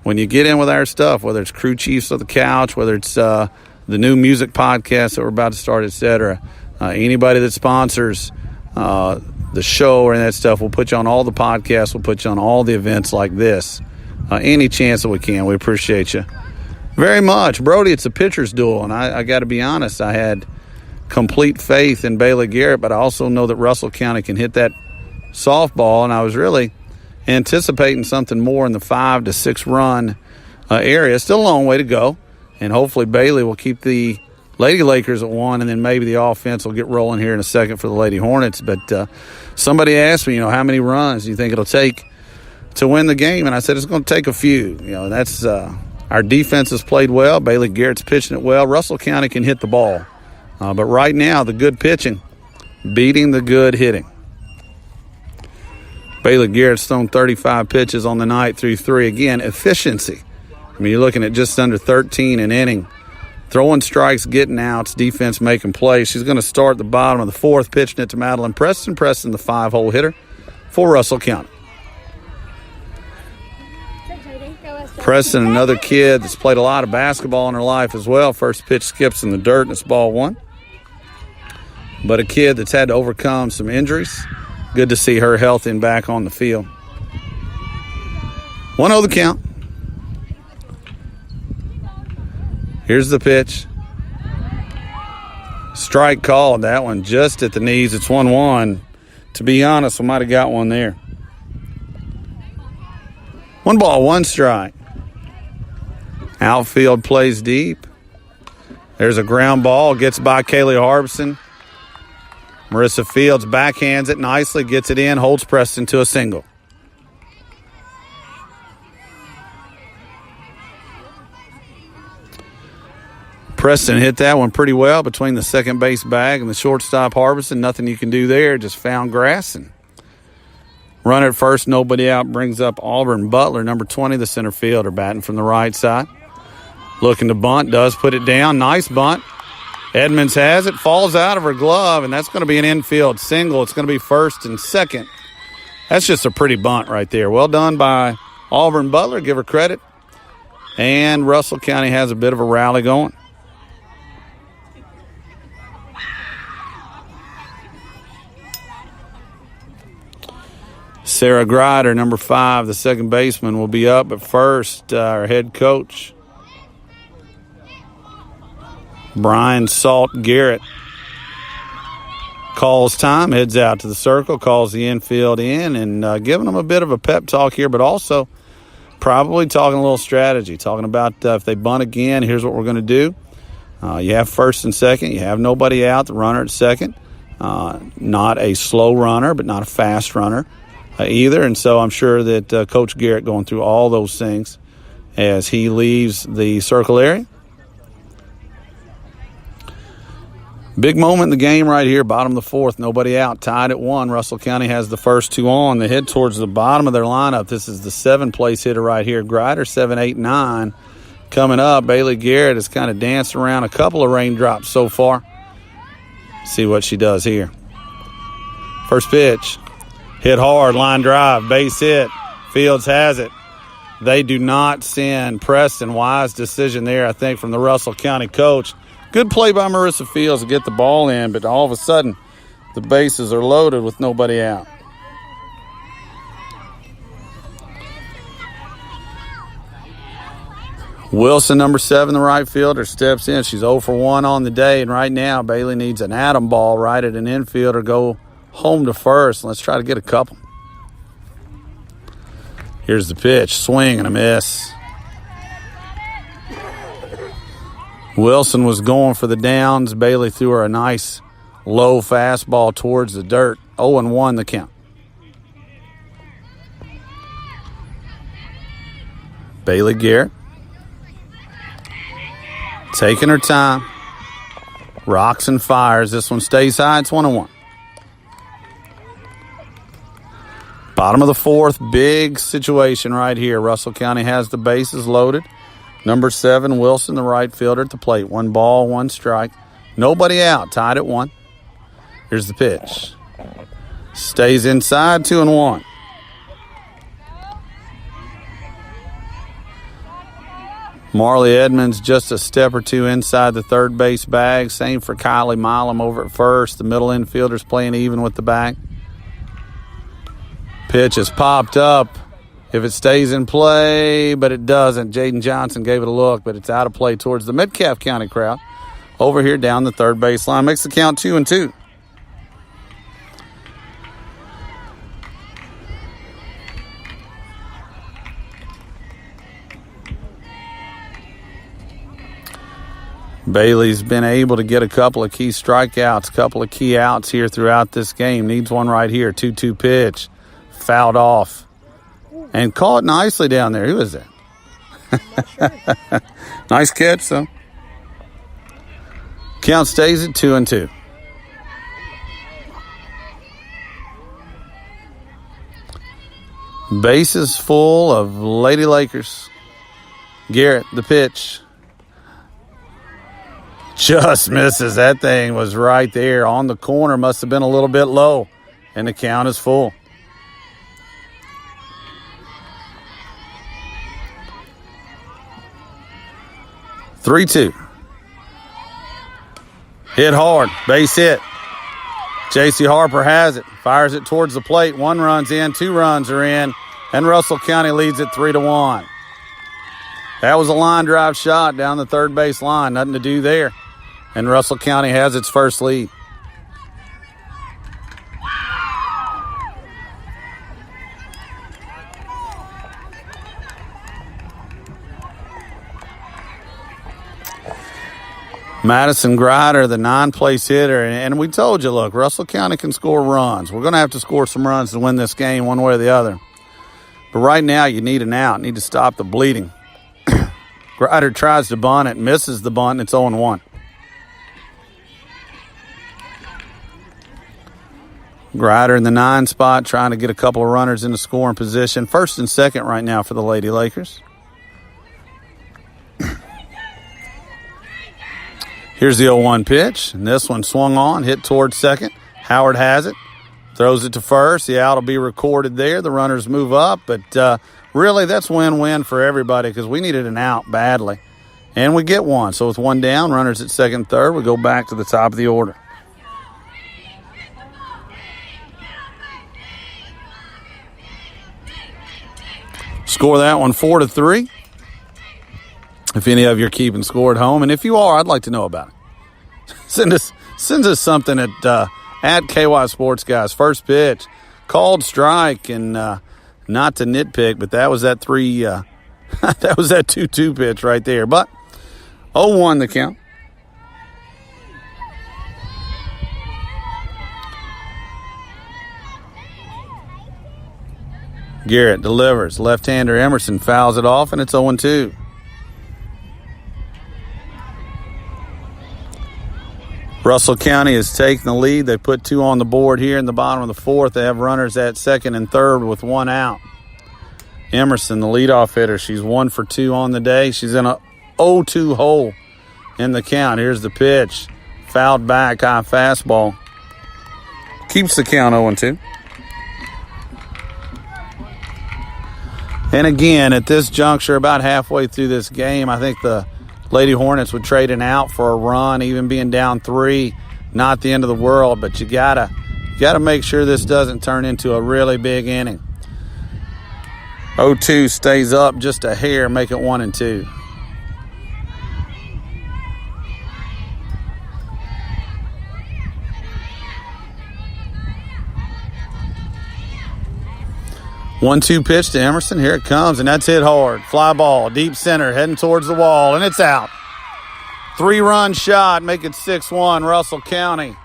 when you get in with our stuff, whether it's Crew Chiefs of the Couch, whether it's the new music podcast that we're about to start, etc., anybody that sponsors the show or that stuff, we'll put you on all the podcasts, we'll put you on all the events like this. Any chance that we can. We appreciate you very much. Brody, it's a pitcher's duel, and I got to be honest, I had complete faith in Bailey Garrett, but I also know that Russell County can hit that softball, and I was really anticipating something more in the 5 to 6 run area. Still a long way to go, and hopefully Bailey will keep the Lady Lakers at 1, and then maybe the offense will get rolling here in a second for the Lady Hornets. But somebody asked me, how many runs do you think it'll take to win the game? And I said it's going to take a few. That's our defense has played well. Bailey Garrett's pitching it well. Russell County can hit the ball. But right now, the good pitching beating the good hitting. Bailey Garrett's thrown 35 pitches on the night through 3. Again, efficiency. You're looking at just under 13 an inning. Throwing strikes, getting outs, defense making plays. She's going to start the bottom of the 4th, pitching it to Madeline Preston. Preston, the 5-hole hitter for Russell County. Preston, another kid that's played a lot of basketball in her life as well. First pitch skips in the dirt, and it's ball 1. But a kid that's had to overcome some injuries. Good to see her healthy and back on the field. 1-0 the count. Here's the pitch. Strike called. That one just at the knees. It's 1-1. To be honest, we might have got one there. 1 ball, 1 strike. Outfield plays deep. There's a ground ball. Gets by Kaylee Harbison. Marissa Fields backhands it nicely. Gets it in. Holds Preston to a single. Preston hit that one pretty well between the second base bag and the shortstop Harbison. Nothing you can do there. Just found grass. And Runner at first, nobody out, brings up Auburn Butler, number 20, the center fielder, batting from the right side. Looking to bunt, does put it down. Nice bunt. Edmonds has it, falls out of her glove, and that's going to be an infield single. It's going to be first and second. That's just a pretty bunt right there. Well done by Auburn Butler. Give her credit. And Russell County has a bit of a rally going. Sarah Grider, number 5, the second baseman, will be up at first. Our head coach, Brian Salt Garrett, calls time, heads out to the circle, calls the infield in, and giving them a bit of a pep talk here, but also probably talking a little strategy, talking about if they bunt again, here's what we're going to do. You have first and second. You have nobody out, the runner at second. Not a slow runner, but not a fast runner either. And so I'm sure that Coach Garrett going through all those things as he leaves the circle area. Big moment in the game right here, bottom of the fourth, nobody out, tied at 1. Russell County has the first 2 on. They head towards the bottom of their lineup. This is the 7th-place hitter right here. Grider, 7, 8, 9. Coming up, Bailey Garrett has kind of danced around a couple of raindrops so far. See what she does here. First pitch. Hit hard, line drive, base hit. Fields has it. They do not send Preston. Wise decision there, I think, from the Russell County coach. Good play by Marissa Fields to get the ball in, but all of a sudden, the bases are loaded with nobody out. Wilson, number 7, the right fielder, steps in. She's 0 for 1 on the day, and right now, Bailey needs an atom ball right at an infielder, go home to first. Let's try to get a couple. Here's the pitch. Swing and a miss. Wilson was going for the downs. Bailey threw her a nice low fastball towards the dirt. 0-1 the count. Bailey Garrett taking her time. Rocks and fires. This one stays high. It's 1-1. Bottom of the fourth, big situation right here. Russell County has the bases loaded. Number 7, Wilson, the right fielder at the plate. 1 ball, 1 strike. Nobody out, tied at 1. Here's the pitch. Stays inside, 2-1. Marley Edmonds just a step or 2 inside the third base bag. Same for Kylie Milam over at first. The middle infielder's playing even with the bag. Pitch is popped up. If it stays in play, but it doesn't. Jaden Johnson gave it a look, but it's out of play towards the Metcalfe County crowd. Over here down the third base line. Makes the count 2-2. Bailey's been able to get a couple of key strikeouts, a couple of key outs here throughout this game. Needs one right here. 2-2 pitch. Fouled off. And caught nicely down there. Who is that? Nice catch, though. Count stays at 2-2. Bases full of Lady Lakers. Garrett, the pitch. Just misses. That thing was right there on the corner. Must have been a little bit low. And the count is full. Three-two. Hit hard. Base hit. J.C. Harper has it. Fires it towards the plate. 1 run's in. 2 runs are in. And Russell County leads it 3-1. That was a line drive shot down the third base line. Nothing to do there. And Russell County has its first lead. Madison Grider, the 9th-place hitter. And we told you, look, Russell County can score runs. We're going to have to score some runs to win this game one way or the other. But right now, you need an out. You need to stop the bleeding. Grider tries to bunt it, misses the bunt, and it's 0-1. Grider in the 9 spot, trying to get a couple of runners in the scoring position. First and second right now for the Lady Lakers. Here's the 0-1 pitch, and this one swung on, hit towards second. Howard has it, throws it to first. The out will be recorded there. The runners move up, but really that's win-win for everybody because we needed an out badly. And we get one. So with one down, runners at second, third, we go back to the top of the order. Score that one 4-3. If any of you are keeping score at home, and if you are, I'd like to know about it. Send us something at KY Sports Guys. First pitch, called strike, and not to nitpick, but that was that 2-2 pitch right there. But 0-1 the count. Garrett delivers. Left-hander Emerson fouls it off, and it's 0-2. Russell County has taken the lead. They put 2 on the board here in the bottom of the 4th. They have runners at second and third with 1 out. Emerson, the leadoff hitter, she's 1 for 2 on the day. She's in a 0-2 hole in the count. Here's the pitch. Fouled back, high fastball. Keeps the count 0-2. And again, at this juncture, about halfway through this game, I think the Lady Hornets would trade an out for a run, even being down 3. Not the end of the world, but you gotta make sure this doesn't turn into a really big inning. 0-2 stays up just a hair, make it 1-2. One-two pitch to Emerson. Here it comes, and that's hit hard. Fly ball, deep center, heading towards the wall, and it's out. 3-run shot, make it 6-1, Russell County.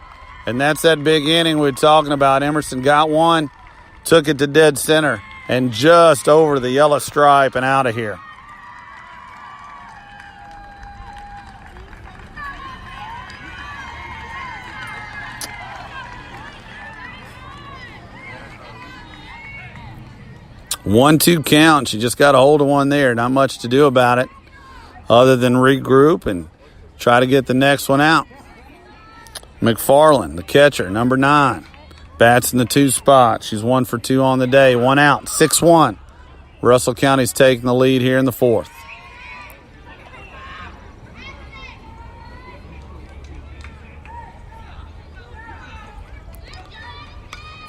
And that's that big inning we were talking about. Emerson got one, took it to dead center, and just over the yellow stripe and out of here. One-two count. She just got a hold of one there. Not much to do about it other than regroup and try to get the next one out. McFarland, the catcher, number 9. Bats in the 2 spot. She's 1 for 2 on the day. 1 out. 6-1. Russell County's taking the lead here in the 4th.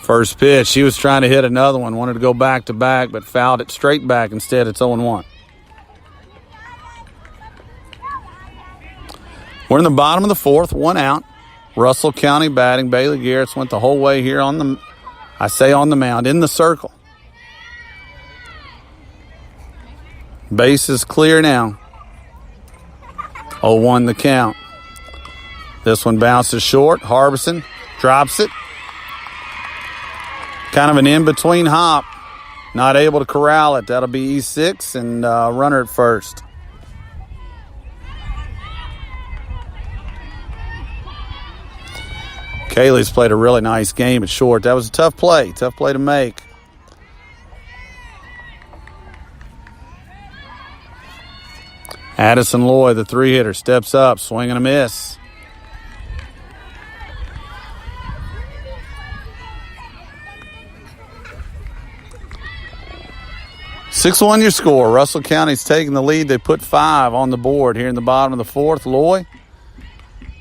First pitch, she was trying to hit another one, wanted to go back-to-back, but fouled it straight back. Instead, it's 0-1. We're in the bottom of the 4th, 1 out. Russell County batting. Bailey Garrett's went the whole way here on the mound, in the circle. Base is clear now. 0-1 the count. This one bounces short. Harbison drops it. Kind of an in-between hop. Not able to corral it. That'll be E6 and runner at first. Kaylee's played a really nice game at short. That was a tough play to make. Addison Loy, the 3-hitter, steps up, swing and a miss. Six-1 your score. Russell County's taking the lead. They put 5 on the board here in the bottom of the 4th. Loy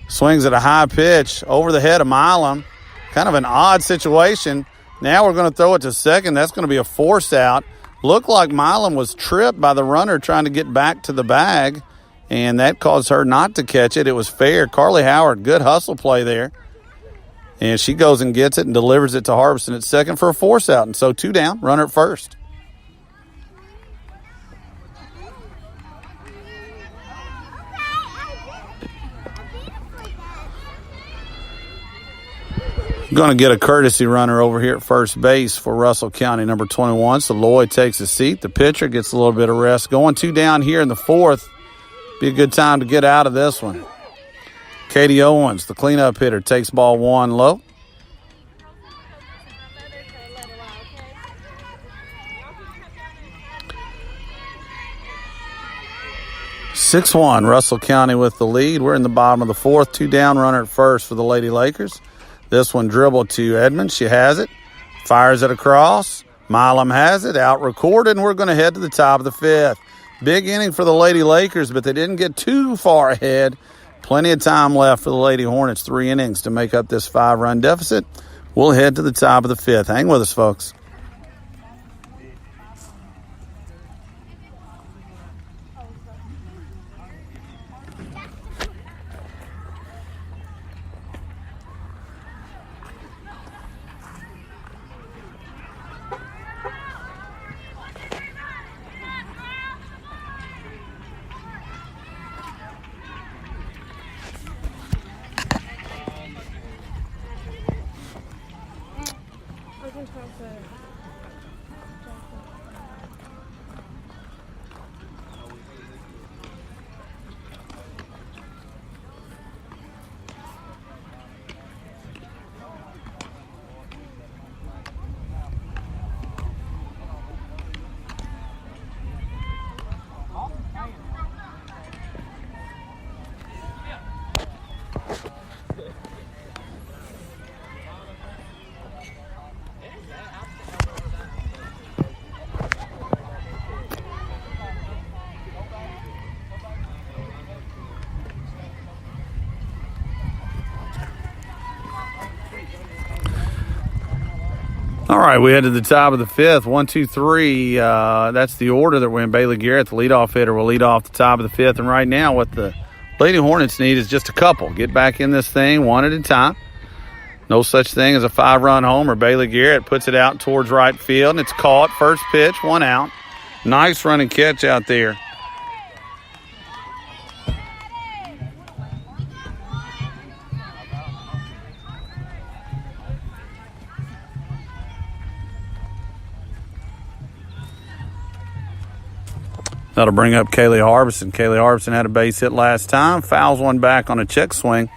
swings at a high pitch over the head of Milam. Kind of an odd situation. Now we're going to throw it to second. That's going to be a force out. Looked like Milam was tripped by the runner trying to get back to the bag, and that caused her not to catch it. It was fair. Carly Howard, good hustle play there. And she goes and gets it and delivers it to Harbison at second for a force out. And so 2 down, runner at first. Going to get a courtesy runner over here at first base for Russell County, number 21. So Lloyd takes a seat. The pitcher gets a little bit of rest. Going 2 down here in the 4th. Be a good time to get out of this one. Katie Owens, the cleanup hitter, takes ball 1 low. 6-1, Russell County with the lead. We're in the bottom of the fourth. 2 down, runner at first for the Lady Lakers. This one dribbled to Edmonds. She has it. Fires it across. Milam has it. Out recorded, and we're going to head to the top of the fifth. Big inning for the Lady Lakers, but they didn't get too far ahead. Plenty of time left for the Lady Hornets. 3 innings to make up this 5-run deficit. We'll head to the top of the fifth. Hang with us, folks. All right, we head to the top of the fifth. 1, 2, 3. That's the order that we're in. Bailey Garrett, the leadoff hitter, will lead off the top of the fifth. And right now, what the Lady Hornets need is just a couple. Get back in this thing one at a time. No such thing as a 5-run homer. Bailey Garrett puts it out towards right field, and it's caught. First pitch, 1 out. Nice running catch out there. That'll bring up Kaylee Harbison. Kaylee Harbison had a base hit last time. Fouls one back on a check swing.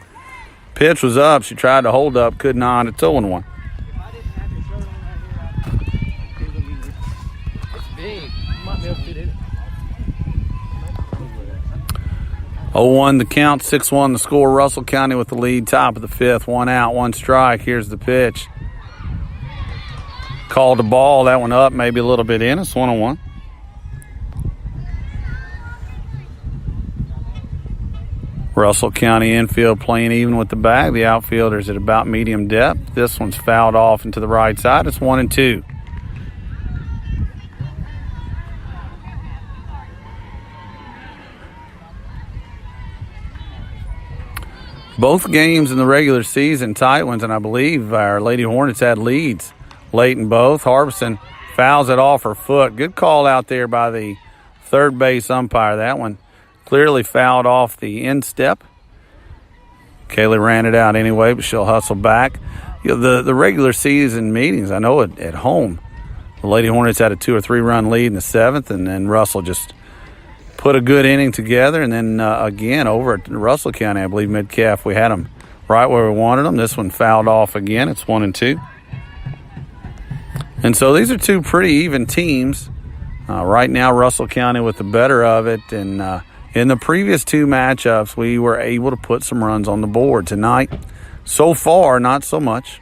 Pitch was up. She tried to hold up. Could not. It's 0-1. Big. Might be able to fit it. 0-1 the count. 6-1 the score. Russell County with the lead. Top of the fifth. 1 out, 1 strike. Here's the pitch. Called the ball. That one up, maybe a little bit in. It's 1-1. Russell County infield playing even with the bag. The outfielder's at about medium depth. This one's fouled off into the right side. It's 1-2. Both games in the regular season, tight ones, and I believe our Lady Hornets had leads late in both. Harbison fouls it off her foot. Good call out there by the third base umpire. That one clearly fouled off the instep. Kaylee ran it out anyway, but she'll hustle back. You know, the regular season meetings, I know at home, the Lady Hornets had a 2 or 3 run lead in the 7th, and then Russell just put a good inning together. And then again, over at Russell County, I believe Metcalf, we had them right where we wanted them. This one fouled off again. It's 1-2. And so these are two pretty even teams. Right now, Russell County with the better of it, and in the previous 2 matchups, we were able to put some runs on the board. Tonight, so far, not so much.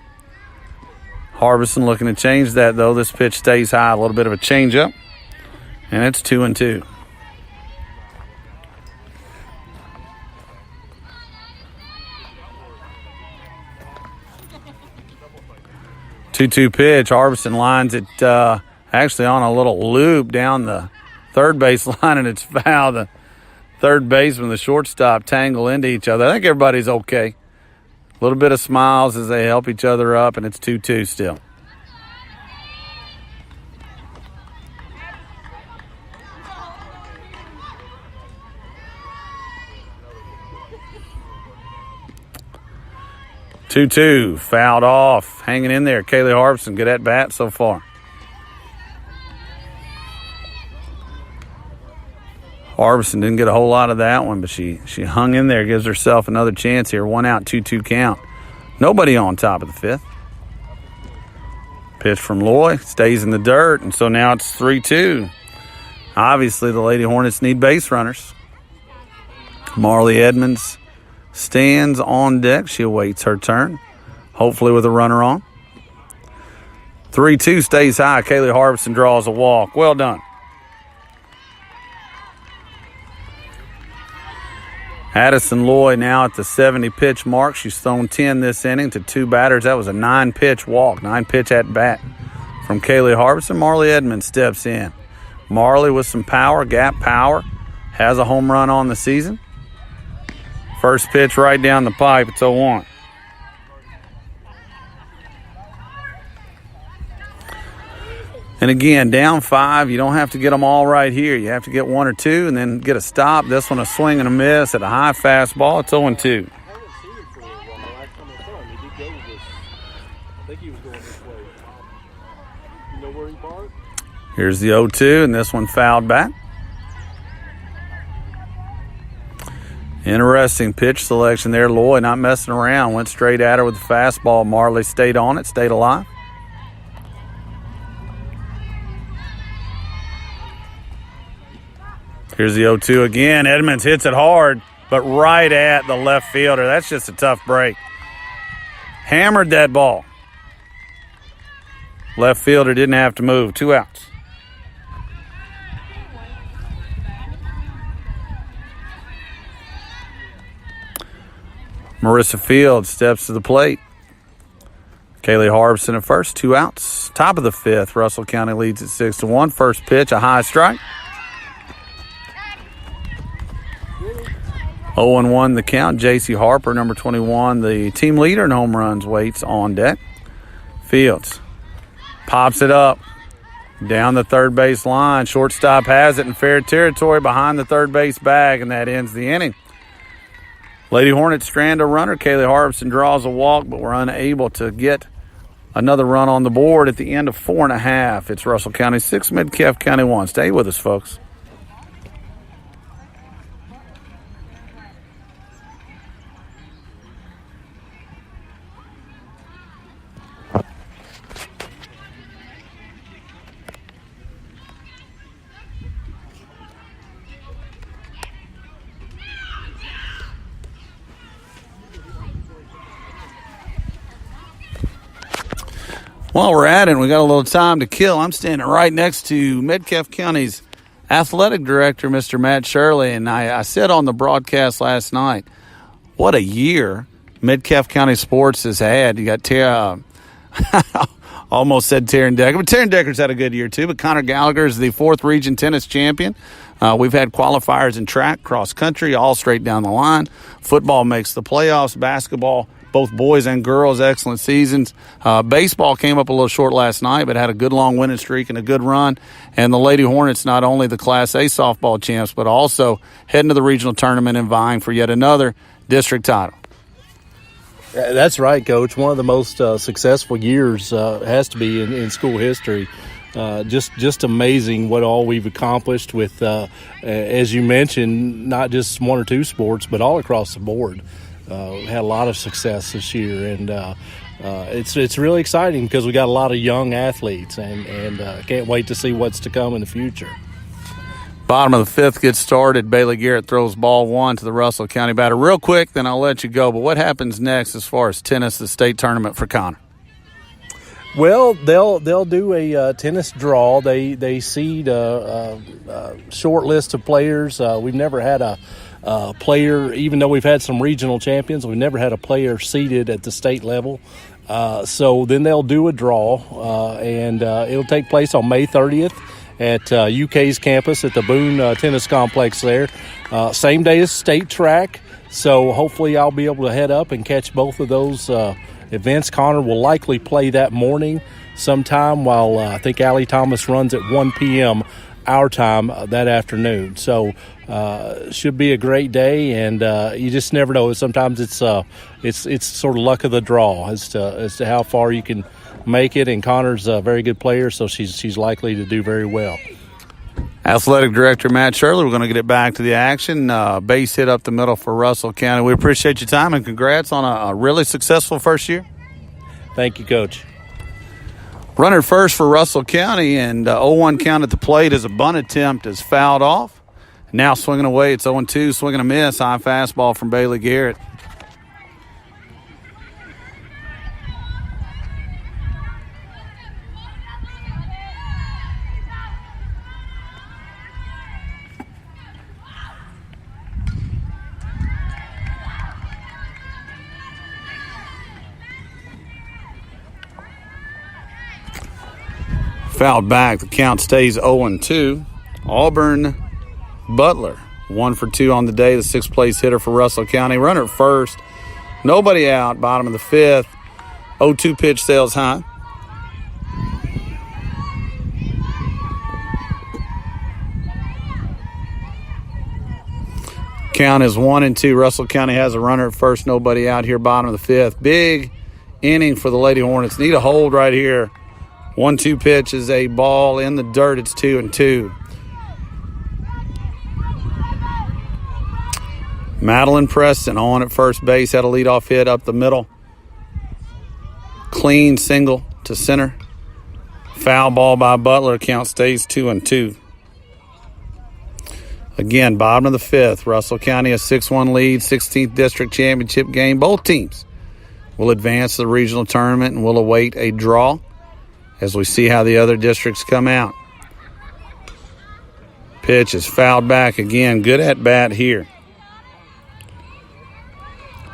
Harbison looking to change that, though. This pitch stays high, a little bit of a changeup, and it's 2-2. Two-two pitch. Harbison lines it actually on a little loop down the third base line, and it's foul. The third baseman and the shortstop tangle into each other. I think everybody's okay. A little bit of smiles as they help each other up, and it's 2-2 still. Two-two, fouled off, hanging in there. Kaylee Harbison, good at bat so far. Harbison didn't get a whole lot of that one, but she hung in there, gives herself another chance here. 1 out, 2-2 count. Nobody on top of the fifth. Pitch from Loy, stays in the dirt, and so now it's 3-2. Obviously, the Lady Hornets need base runners. Marley Edmonds stands on deck. She awaits her turn, hopefully with a runner on. 3-2 stays high. Kaylee Harbison draws a walk. Well done. Addison Lloyd now at the 70-pitch mark. She's thrown 10 this inning to 2 batters. That was a 9-pitch walk, 9-pitch at bat from Kaylee Harbison. Marley Edmonds steps in. Marley with some power, gap power, has a home run on the season. First pitch right down the pipe. It's 0-1. And again, down 5, you don't have to get them all right here. You have to get 1 or 2 and then get a stop. This one a swing and a miss at a high fastball. It's 0-2. I haven't seen him for a while. The last time I saw him, he did go with this. I think he was going this way. You know where he barked? Here's the 0-2, and this one fouled back. Interesting pitch selection there. Lloyd not messing around. Went straight at her with the fastball. Marley stayed on it, stayed alive. Here's the 0-2 again. Edmonds hits it hard, but right at the left fielder. That's just a tough break. Hammered that ball. Left fielder didn't have to move. 2 outs. Marissa Fields steps to the plate. Kaylee Harbison at first, 2 outs. Top of the 5th, Russell County leads at 6-1. First pitch, a high strike. 0-1 the count. J.C. Harper, number 21, the team leader in home runs, waits on deck. Fields pops it up down the third base line. Shortstop has it in fair territory behind the third base bag, and that ends the inning. Lady Hornets strand a runner. Kaylee Harbison draws a walk, but we're unable to get another run on the board at the end of 4.5. It's Russell County 6, Metcalfe County 1. Stay with us, folks. While we're at it, we got a little time to kill. I'm standing right next to Metcalfe County's athletic director, Mr. Matt Shirley, and I said on the broadcast last night, what a year Metcalfe County sports has had. You got almost said Taryn Decker, but Taryn Decker's had a good year too. But Connor Gallagher is the 4th region tennis champion. We've had qualifiers in track, cross country, all straight down the line. Football makes the playoffs. Basketball, both boys and girls, excellent seasons. Baseball came up a little short last night, but had a good long winning streak and a good run. And the Lady Hornets, not only the Class A softball champs, but also heading to the regional tournament and vying for yet another district title. That's right, Coach. One of the most successful years has to be in school history. Just amazing what all we've accomplished with, as you mentioned, not just 1 or 2 sports, but all across the board. Had a lot of success this year, and it's really exciting because we got a lot of young athletes, and can't wait to see what's to come in the future. Bottom of the 5th gets started. Bailey Garrett throws ball 1 to the Russell County batter. Real quick, then I'll let you go. But what happens next as far as tennis, the state tournament for Connor? Well, they'll do a tennis draw. They seed a short list of players. We've never had a player, even though we've had some regional champions, we've never had a player seeded at the state level. So then they'll do a draw, and it'll take place on May 30th at UK's campus at the Boone Tennis Complex there. Same day as state track, so hopefully I'll be able to head up and catch both of those events. Connor will likely play that morning sometime, while I think Allie Thomas runs at 1 p.m. our time that afternoon. So should be a great day, and you just never know. Sometimes it's sort of luck of the draw as to how far you can make it. And Connor's a very good player, so she's likely to do very well. Athletic Director Matt Shirley, we're going to get it back to the action. Base hit up the middle for Russell County. We appreciate your time, and congrats on a really successful first year. Thank you, Coach. Runner first for Russell County, and 0-1 count at the plate as a bunt attempt is fouled off. Now swinging away. It's 0-2. Swinging a miss. High fastball from Bailey Garrett. Fouled back. The count stays 0-2. Auburn Butler, 1 for 2 on the day. The 6th place hitter for Russell County. Runner at first. Nobody out. Bottom of the 5th. 0-2 pitch sails high. Count is 1-2. Russell County has a runner at first. Nobody out here. Bottom of the 5th. Big inning for the Lady Hornets. Need a hold right here. 1-2 pitch is a ball in the dirt. It's 2-2. Madeline Preston on at first base. Had a leadoff hit up the middle. Clean single to center. Foul ball by Butler. Count stays 2-2. Again, bottom of the 5th. Russell County a 6-1 lead. 16th district championship game. Both teams will advance to the regional tournament and will await a draw as we see how the other districts come out. Pitch is fouled back again. Good at bat here.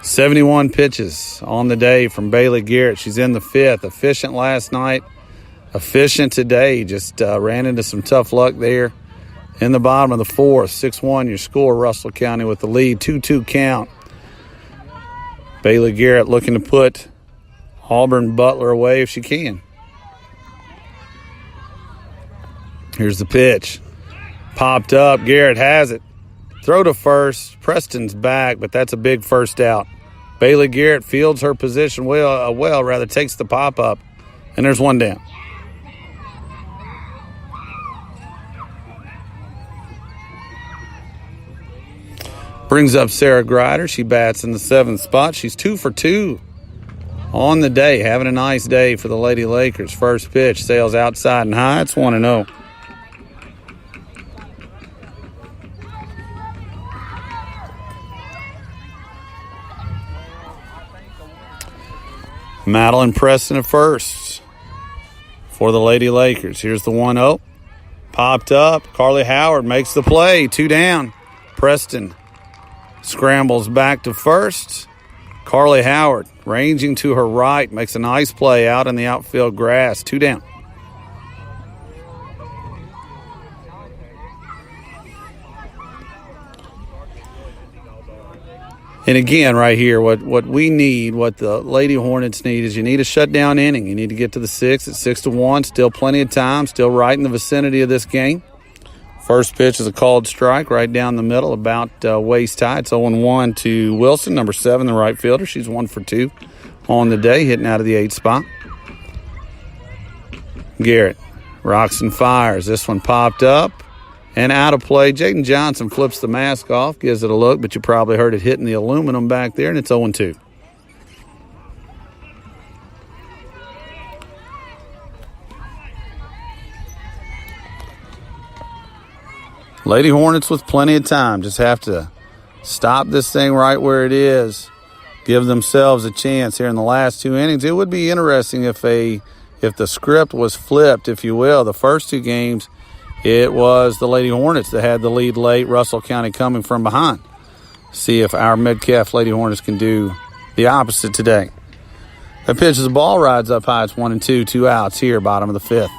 71 pitches on the day from Bailey Garrett. She's in the 5th. Efficient last night. Efficient today. Just ran into some tough luck there. In the bottom of the 4th. 6-1 your score. Russell County with the lead. 2-2 count. Bailey Garrett looking to put Auburn Butler away if she can. Here's the pitch. Popped up. Garrett has it. Throw to first. Preston's back, but that's a big first out. Bailey Garrett fields her position well, takes the pop up, and there's one down. Brings up Sarah Grider. She bats in the 7th spot. She's 2 for 2 on the day. Having a nice day for the Lady Lakers. First pitch sails outside and high. It's 1-0. Madeline Preston at first for the Lady Lakers. Here's the 1-0. Popped up. Carly Howard makes the play. 2 down. Preston scrambles back to first. Carly Howard ranging to her right. Makes a nice play out in the outfield grass. 2 down. And again, right here, what we need, what the Lady Hornets need is you need a shutdown inning. You need to get to the 6th. It's 6-1. Still plenty of time. Still right in the vicinity of this game. First pitch is a called strike right down the middle, about waist high. It's 0-1 to Wilson, number 7, the right fielder. She's 1 for 2 on the day, hitting out of the 8th spot. Garrett rocks and fires. This one popped up. And out of play, Jaden Johnson flips the mask off, gives it a look, but you probably heard it hitting the aluminum back there, and it's 0-2. Lady Hornets with plenty of time. Just have to stop this thing right where it is. Give themselves a chance here in the last 2 innings. It would be interesting if the script was flipped, if you will. The first 2 games, it was the Lady Hornets that had the lead late, Russell County coming from behind. See if our Metcalf Lady Hornets can do the opposite today. That pitch is the ball, rides up high. It's 1-2, 2 outs here, bottom of the 5th.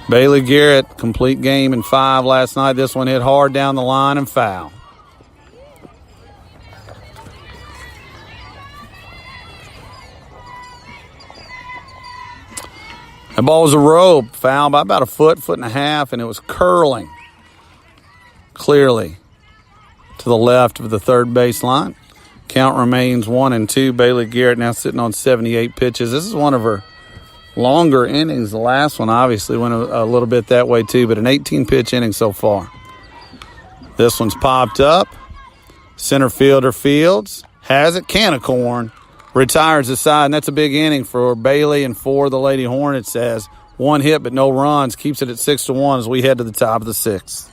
Bailey Garrett, complete game in 5 last night. This one hit hard down the line and foul. The ball was a rope, foul by about a foot and a half, and it was curling clearly to the left of the third base line. Count remains 1-2. Bailey Garrett now sitting on 78 pitches. This is one of her longer innings. The last one obviously went a little bit that way too, but an 18-pitch inning so far. This one's popped up. Center fielder Fields has it. Canicorn retires aside, and that's a big inning for Bailey and for the Lady Hornets as 1 hit but no runs, keeps it at 6-1 as we head to the top of the 6th.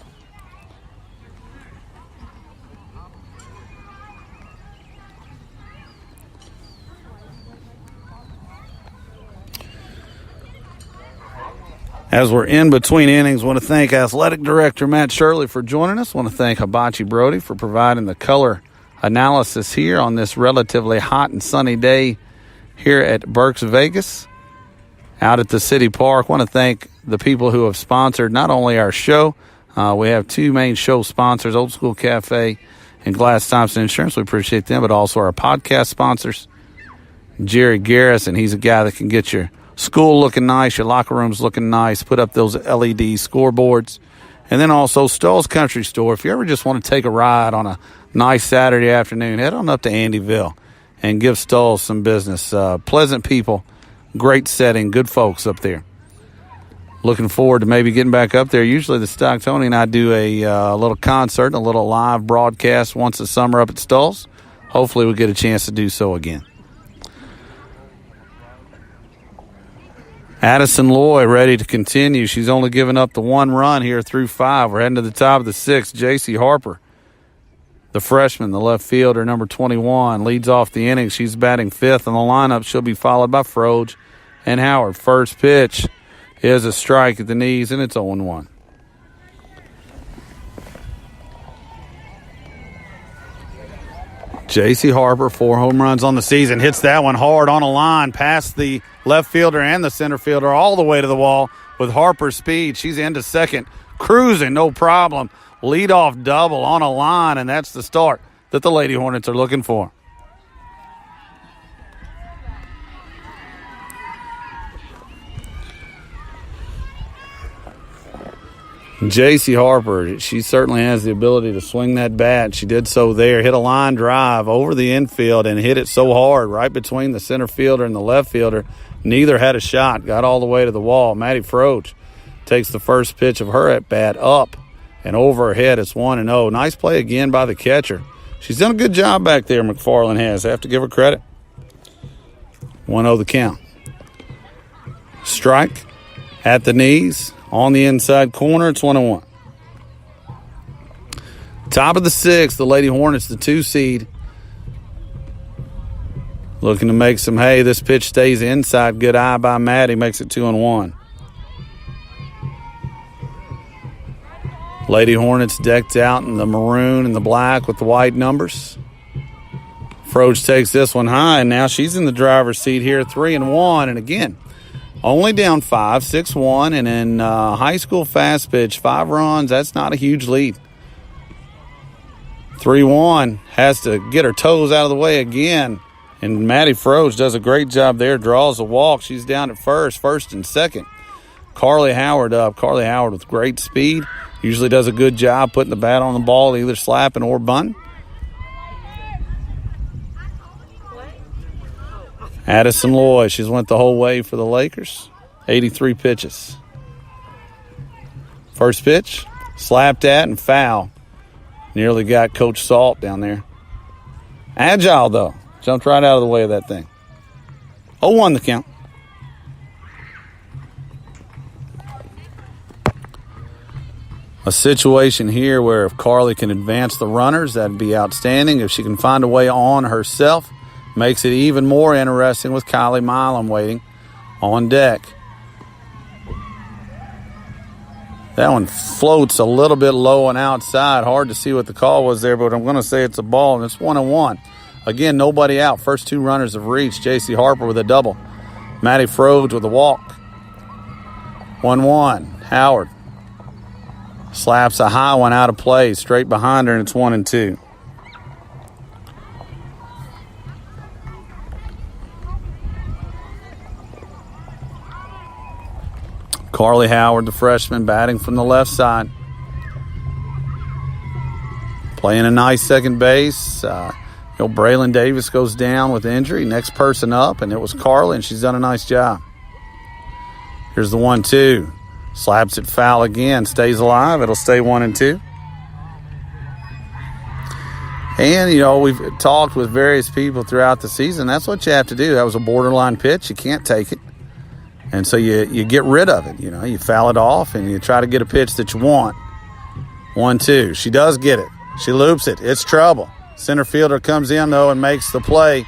As we're in between innings, I want to thank Athletic Director Matt Shirley for joining us. I want to thank Hibachi Brody for providing the color analysis here on this relatively hot and sunny day here at Berks Vegas out at the City Park. I want to thank the people who have sponsored not only our show, we have 2 main show sponsors, Old School Cafe and Glass Thompson Insurance. We appreciate them, but also our podcast sponsors, Jerry Garrison. He's a guy that can get your school looking nice, your locker rooms looking nice, put up those LED scoreboards. And then also Stoll's Country Store. If you ever just want to take a ride on a nice Saturday afternoon, head on up to Andyville and give Stoll's some business. Pleasant people, great setting, good folks up there. Looking forward to maybe getting back up there. Usually the Stock Tony and I do a little concert, a little live broadcast once a summer up at Stoll's. Hopefully we'll get a chance to do so again. Addison Loy ready to continue. She's only given up the 1 run here through 5. We're heading to the top of the 6th. J.C. Harper, the freshman, the left fielder, number 21, leads off the inning. She's batting 5th in the lineup. She'll be followed by Froge and Howard. First pitch is a strike at the knees, and it's 0-1. J.C. Harper, 4 home runs on the season, hits that one hard on a line past the left fielder and the center fielder all the way to the wall with Harper's speed. She's into second, cruising, no problem. Leadoff double on a line, and that's the start that the Lady Hornets are looking for. J.C. Harper, she certainly has the ability to swing that bat. She did so there, hit a line drive over the infield and hit it so hard right between the center fielder and the left fielder. Neither had a shot, got all the way to the wall. Maddie Froge takes the first pitch of her at bat up and over her head. It's 1-0. Nice play again by the catcher. She's done a good job back there, McFarland has. I have to give her credit. 1-0 the count. Strike at the knees. On the inside corner, it's 1-1. Top of the 6th, the Lady Hornets, the 2 seed. Looking to make some hay. This pitch stays inside. Good eye by Maddie. Makes it 2-1. Lady Hornets decked out in the maroon and the black with the white numbers. Froge takes this one high, and now she's in the driver's seat here, 3-1. And again, only down 5, 6-1, and in high school fast pitch, 5 runs, that's not a huge lead. 3-1, has to get her toes out of the way again, and Maddie Froge does a great job there, draws a walk. She's down at first and second. Carly Howard up. Carly Howard with great speed, usually does a good job putting the bat on the ball, either slapping or bunting. Addison Loy, she's went the whole way for the Lakers. 83 pitches. First pitch, slapped at and foul. Nearly got Coach Salt down there. Agile, though. Jumped right out of the way of that thing. 0-1 the count. A situation here where if Carly can advance the runners, that'd be outstanding. If she can find a way on herself, makes it even more interesting with Kylie Milam waiting on deck. That one floats a little bit low and outside. Hard to see what the call was there, but I'm going to say it's a ball, and it's 1-1. Again, nobody out. First 2 runners have reached. J.C. Harper with a double. Maddie Froge with a walk. 1-1. Howard slaps a high one out of play, straight behind her, and it's 1-2. Carly Howard, the freshman, batting from the left side. Playing a nice second base. Braylon Davis goes down with injury. Next person up, and it was Carly, and she's done a nice job. Here's the 1-2. Slaps it foul again. Stays alive. It'll stay 1-2. And, we've talked with various people throughout the season. That's what you have to do. That was a borderline pitch. You can't take it. And so you get rid of it. You foul it off and you try to get a pitch that you want. 1-2. She does get it. She loops it. It's trouble. Center fielder comes in, though, and makes the play.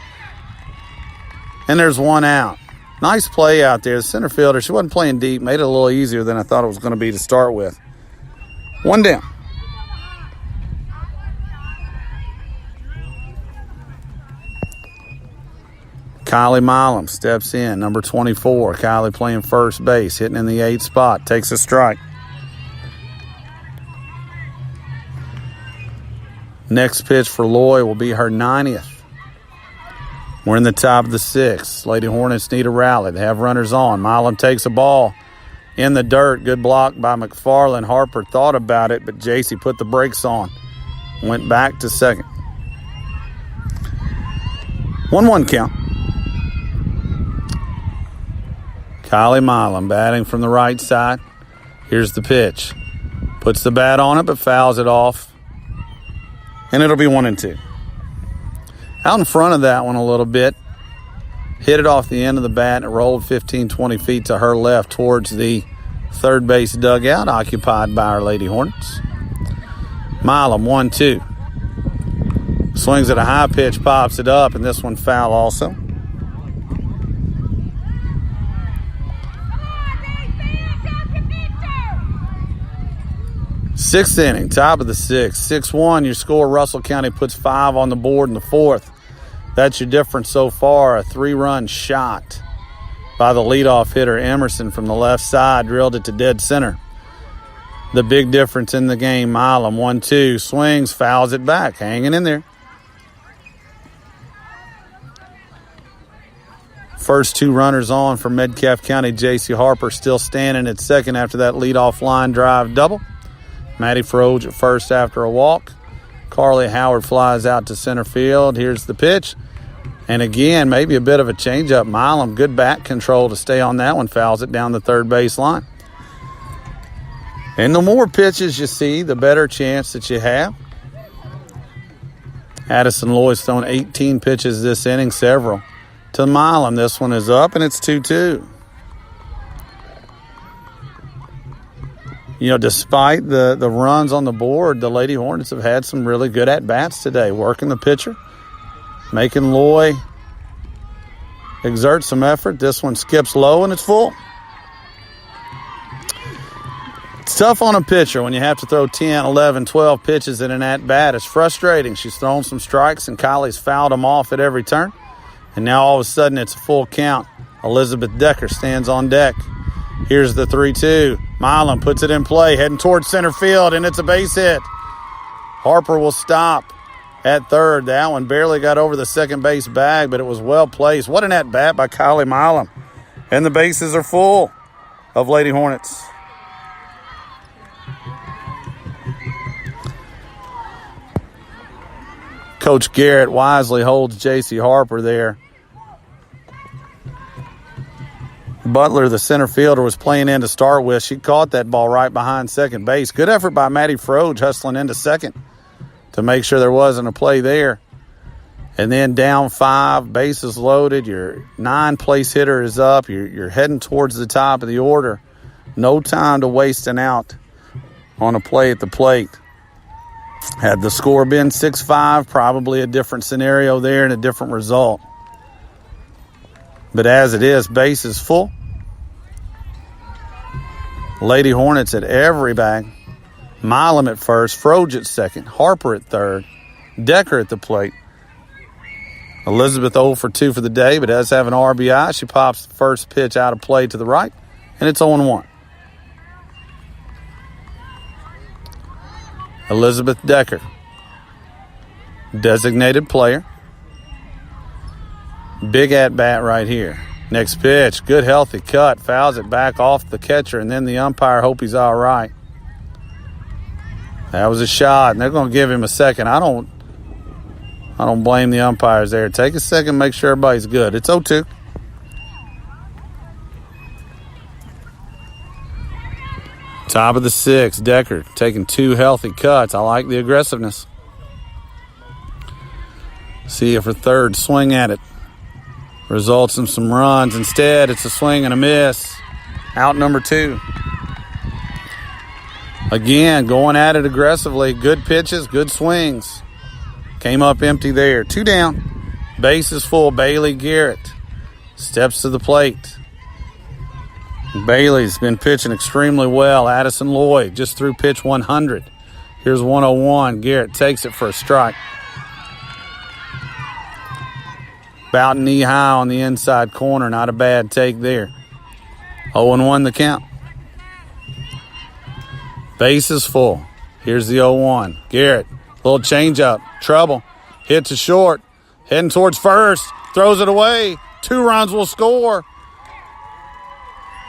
And there's one out. Nice play out there. The center fielder, she wasn't playing deep. Made it a little easier than I thought it was going to be to start with. 1 down. Kylie Milam steps in, number 24. Kylie playing first base, hitting in the 8th spot. Takes a strike. Next pitch for Loy will be her 90th. We're in the top of the 6th. Lady Hornets need a rally. They have runners on. Milam takes a ball in the dirt. Good block by McFarland. Harper thought about it, but JC put the brakes on. Went back to second. 1-1 count. Kylie Milam batting from the right side. Here's the pitch. Puts the bat on it, but fouls it off. And it'll be 1-2. Out in front of that one a little bit. Hit it off the end of the bat and it rolled 15, 20 feet to her left towards the third base dugout occupied by our Lady Hornets. Milam, 1-2. Swings at a high pitch, pops it up, and this one foul also. Sixth inning, top of the 6th. 6-1, your score. Russell County puts 5 on the board in the 4th. That's your difference so far. A 3-run shot by the leadoff hitter, Emerson, from the left side. Drilled it to dead center. The big difference in the game, Milam, 1-2. Swings, fouls it back. Hanging in there. First 2 runners on for Metcalfe County. J.C. Harper still standing at second after that leadoff line drive double. Maddie Froge at first after a walk. Carly Howard flies out to center field. Here's the pitch. And again, maybe a bit of a changeup. Milam, good bat control to stay on that one. Fouls it down the third base line. And the more pitches you see, the better chance that you have. Addison Loy's thrown 18 pitches this inning, several to Milam. This one is up, and it's 2-2. Despite the runs on the board, the Lady Hornets have had some really good at-bats today. Working the pitcher, making Loy exert some effort. This one skips low, and it's full. It's tough on a pitcher when you have to throw 10, 11, 12 pitches in an at-bat. It's frustrating. She's thrown some strikes, and Kylie's fouled them off at every turn. And now all of a sudden it's a full count. Elizabeth Decker stands on deck. Here's the 3-2. Milam puts it in play, heading towards center field, and it's a base hit. Harper will stop at third. That one barely got over the second base bag, but it was well placed. What an at-bat by Kylie Milam. And the bases are full of Lady Hornets. Coach Garrett wisely holds J.C. Harper there. Butler, the center fielder, was playing in to start with. She caught that ball right behind second base. Good effort by Maddie Froge hustling into second to make sure there wasn't a play there. And then down 5, bases loaded. Your 9-place hitter is up. You're heading towards the top of the order. No time to waste an out on a play at the plate. Had the score been 6-5, probably a different scenario there and a different result. But as it is, base is full. Lady Hornets at every bag. Milam at first, Froge at second, Harper at third, Decker at the plate. Elizabeth 0 for 2 for the day, but does have an RBI. She pops the first pitch out of play to the right, and it's 0-1. Elizabeth Decker, designated player. Big at-bat right here. Next pitch, good healthy cut, fouls it back off the catcher, and then the umpire hope he's all right. That was a shot, and they're going to give him a second. I don't blame the umpires there. Take a second, make sure everybody's good. It's 0-2. Top of the 6th, Decker taking 2 healthy cuts. I like the aggressiveness. See you for third, swing at it. results in some runs. Instead, it's a swing and a miss. Out number 2. Again, going at it aggressively. Good pitches, good swings. Came up empty there. 2 down. Base is full. Bailey Garrett steps to the plate. Bailey's been pitching extremely well. Addison Lloyd just threw pitch 100. Here's 101. Garrett takes it for a strike. About knee high on the inside corner. Not a bad take there. 0-1 the count. Base is full. Here's the 0-1. Garrett, little changeup. Trouble. Hit to short. Heading towards first. Throws it away. 2 runs will score.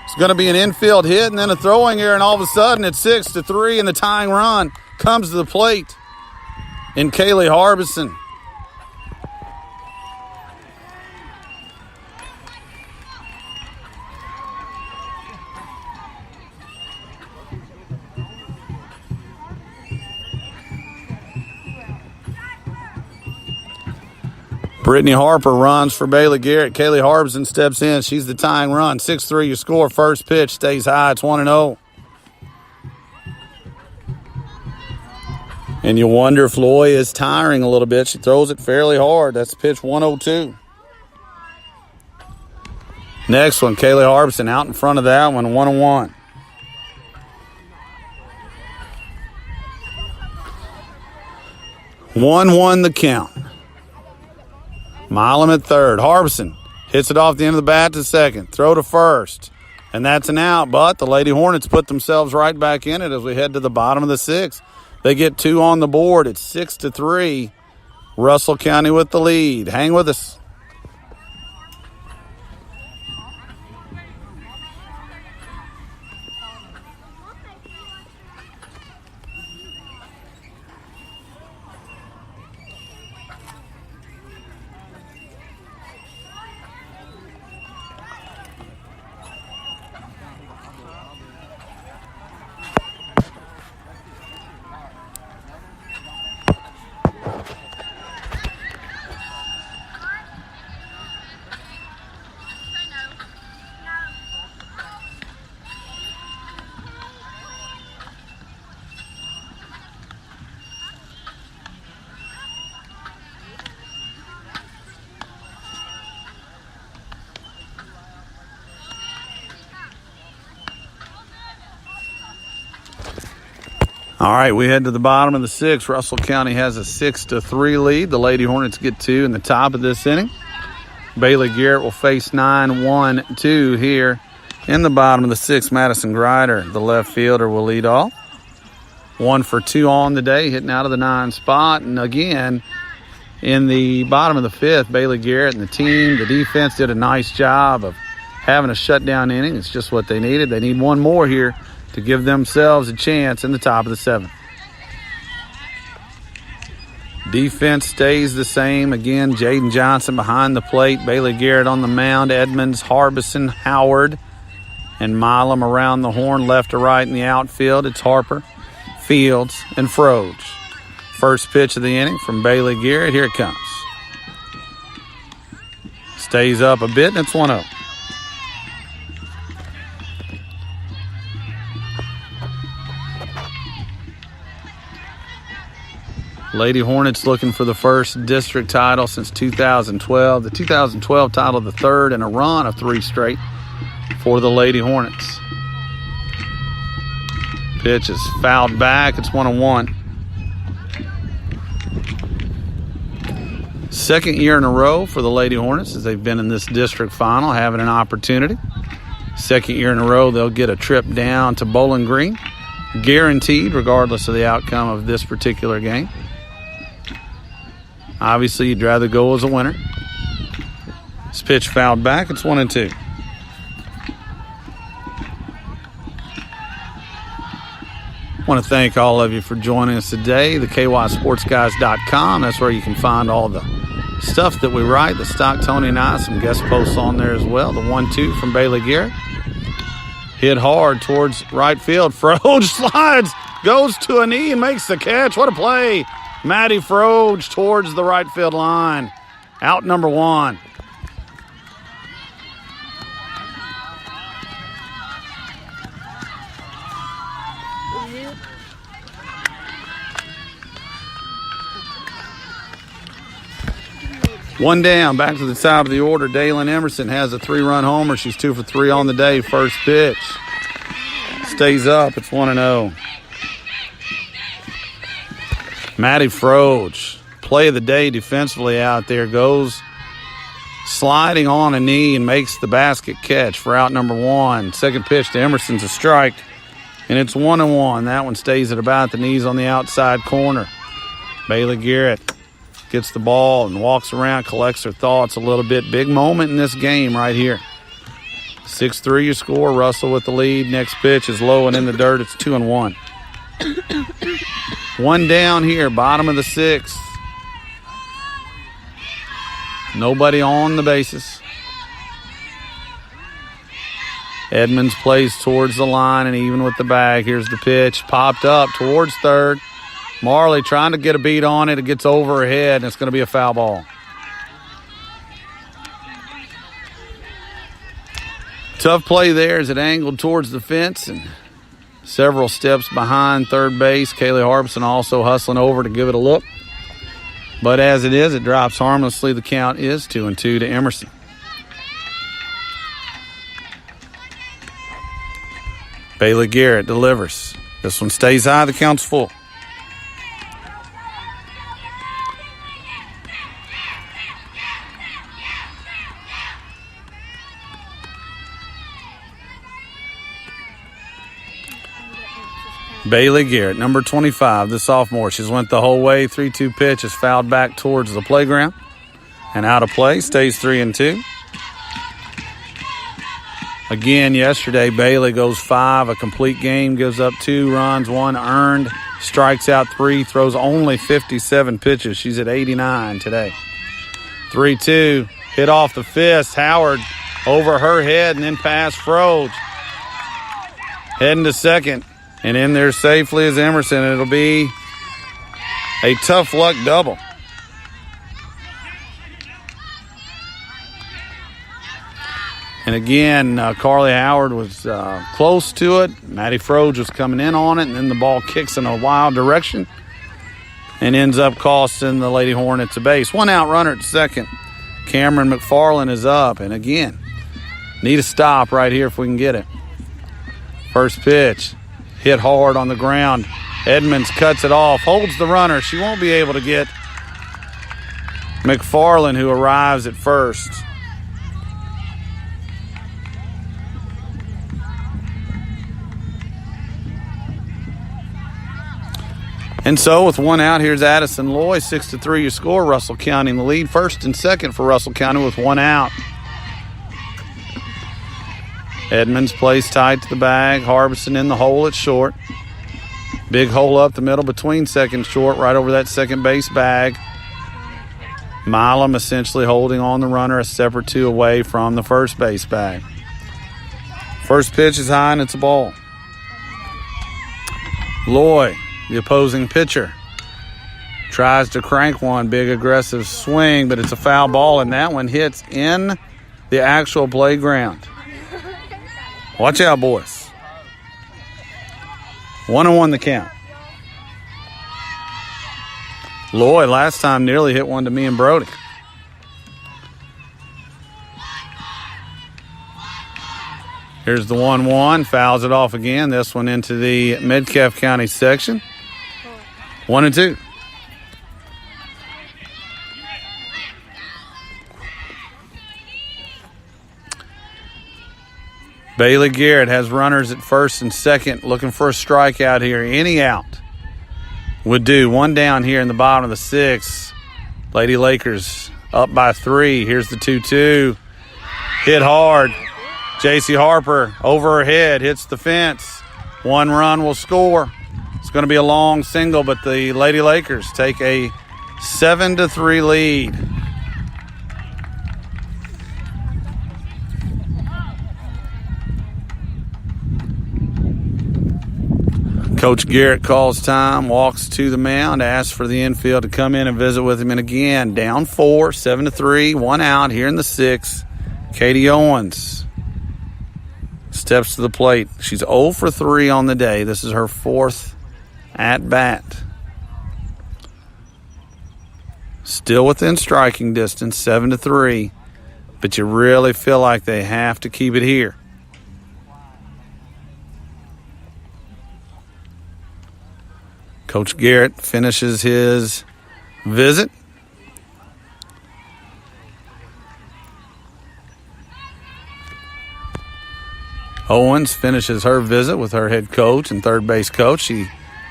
It's going to be an infield hit and then a throwing error, and all of a sudden it's 6-3, and the tying run comes to the plate in Kaylee Harbison. Brittany Harper runs for Bailey Garrett. Kaylee Harbison steps in. She's the tying run. 6-3 your score. First pitch stays high. It's 1-0. And you wonder if Loy is tiring a little bit. She throws it fairly hard. That's pitch 102. Next one, Kaylee Harbison out in front of that one. 1-1. One the count. Milam at third. Harbison hits it off the end of the bat to second. Throw to first. And that's an out. But the Lady Hornets put themselves right back in it as we head to the bottom of the 6th. They get 2 on the board. It's 6-3. Russell County with the lead. Hang with us. All right, we head to the bottom of the 6th. Russell County has a 6-3 lead. The Lady Hornets get 2 in the top of this inning. Bailey Garrett will face 9-1-2 here in the bottom of the 6th. Madison Grider, the left fielder, will lead off. 1 for 2 on the day, hitting out of the 9 spot. And again, in the bottom of the 5th, Bailey Garrett and the team, the defense did a nice job of having a shutdown inning. It's just what they needed. They need one more here to give themselves a chance in the top of the 7th. Defense stays the same. Again, Jaden Johnson behind the plate. Bailey Garrett on the mound. Edmonds, Harbison, Howard, and Milam around the horn, left to right in the outfield. It's Harper, Fields, and Froge. First pitch of the inning from Bailey Garrett. Here it comes. Stays up a bit, and it's 1-0. Lady Hornets looking for the first district title since 2012. The 2012 title, the third in a run of 3 straight for the Lady Hornets. Pitch is fouled back. It's 1-1. Second year in a row for the Lady Hornets as they've been in this district final, having an opportunity. Second year in a row, they'll get a trip down to Bowling Green, guaranteed regardless of the outcome of this particular game. Obviously, you'd rather go as a winner. This pitch fouled back. It's 1-2. I want to thank all of you for joining us today. The KYSportsguys.com. That's where you can find all the stuff that we write. The Stock Tony and I, some guest posts on there as well. The 1-2 from Bailey Garrett. Hit hard towards right field. Froge slides, goes to a knee and makes the catch. What a play. Maddie Froge towards the right field line. Out number 1. One down, back to the top of the order. Dalen Emerson has a 3-run homer. She's 2 for 3 on the day. First pitch. Stays up. It's 1-0. Maddie Froge, play of the day defensively out there, goes sliding on a knee and makes the basket catch for out number 1. Second pitch to Emerson's a strike, and it's 1-1. That one stays at about the knees on the outside corner. Bailey Garrett gets the ball and walks around, collects her thoughts a little bit. Big moment in this game right here. 6-3 your score. Russell with the lead. Next pitch is low and in the dirt. It's 2-1. One down here, bottom of the 6th. Nobody on the bases. Edmonds plays towards the line and even with the bag. Here's the pitch. Popped up towards third. Marley trying to get a beat on it. It gets over her head, and it's going to be a foul ball. Tough play there as it angled towards the fence and several steps behind third base. Kaylee Harbison also hustling over to give it a look. But as it is, it drops harmlessly. The count is 2-2 to Emerson. Bailey Garrett delivers. This one stays high. The count's full. Bailey Garrett, number 25, the sophomore. She's went the whole way. 3-2 pitch is fouled back towards the playground. And out of play, stays 3-2. Again, yesterday, Bailey goes 5, a complete game, gives up 2 runs, 1 earned, strikes out 3, throws only 57 pitches. She's at 89 today. 3-2, hit off the fist. Howard over her head and then past Froge. Heading to second. And in there safely is Emerson. It'll be a tough luck double. And again, Carly Howard was close to it. Maddie Froge was coming in on it, and then the ball kicks in a wild direction and ends up costing the Lady Hornets a base. 1 out runner at second. Cameron McFarland is up, and again, need a stop right here if we can get it. First pitch. Hit hard on the ground. Edmonds cuts it off, holds the runner. She won't be able to get McFarland, who arrives at first. And so with 1 out, here's Addison Loy. 6-3 your score. Russell County in the lead. First and second for Russell County with 1 out. Edmonds plays tight to the bag. Harbison in the hole at short. Big hole up the middle between second and short, right over that second base bag. Milam essentially holding on the runner a step or 2 away from the first base bag. First pitch is high and it's a ball. Loy, the opposing pitcher, tries to crank one. Big aggressive swing, but it's a foul ball, and that one hits in the actual playground. Watch out, boys. 1-1 the count. Loy last time nearly hit one to me and Brody. Here's the 1-1. Fouls it off again. This one into the Metcalfe County section. 1-2. Bailey Garrett has runners at first and second, looking for a strikeout here. Any out would do. 1 down here in the bottom of the 6th. Lady Lakers up by 3. Here's the 2-2. Hit hard. J.C. Harper over her head, hits the fence. 1 run will score. It's going to be a long single, but the Lady Lakers take a 7-3 lead. Coach Garrett calls time, walks to the mound, asks for the infield to come in and visit with him. And again, down 4, 7-3, 1 out here in the 6th. Katie Owens steps to the plate. She's 0 for 3 on the day. This is her 4th at bat. Still within striking distance, 7-3. But you really feel like they have to keep it here. Coach Garrett finishes his visit. Owens finishes her visit with her head coach and third base coach. She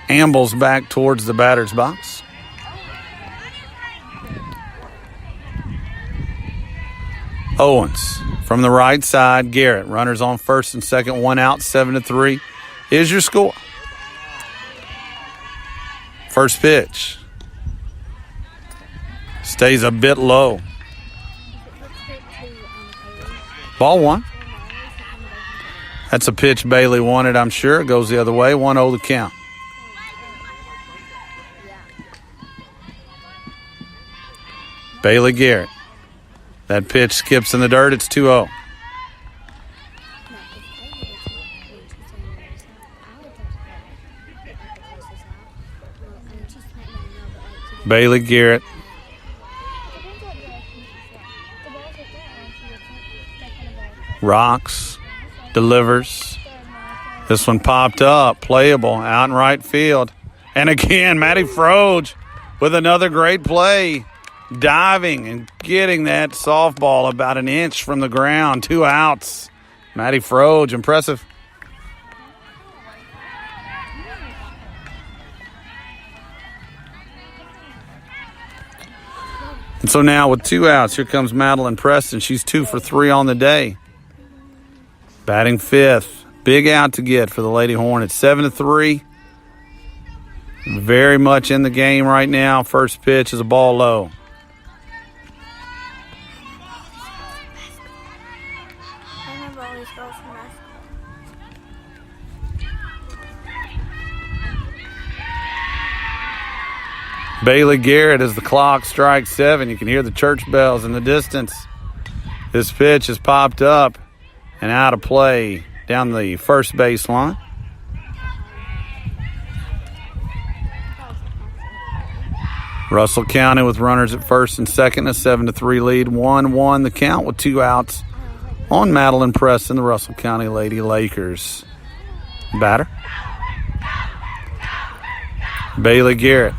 ambles back towards the batter's box. Owens from the right side. Garrett, runners on first and second, 1 out, 7-3 is your score. First pitch stays a bit low. Ball 1. That's a pitch Bailey wanted, I'm sure. It goes the other way. 1-0 the count. Bailey Garrett. That pitch skips in the dirt. It's 2-0. Bailey Garrett. Rocks. Delivers. This one popped up. Playable. Out in right field. And again, Maddie Froge with another great play. Diving and getting that softball about an inch from the ground. 2 outs. Maddie Froge, impressive. And so now with 2 outs, here comes Madeline Preston. She's 2 for 3 on the day. Batting fifth. Big out to get for the Lady Hornets. 7-3. Very much in the game right now. First pitch is a ball low. Bailey Garrett, as the clock strikes 7. You can hear the church bells in the distance. This pitch has popped up and out of play down the first base line. Russell County with runners at first and second, a 7-3 lead. 1-1 the count with 2 outs on Madeline Preston, the Russell County Lady Lakers. Batter. Bailey Garrett.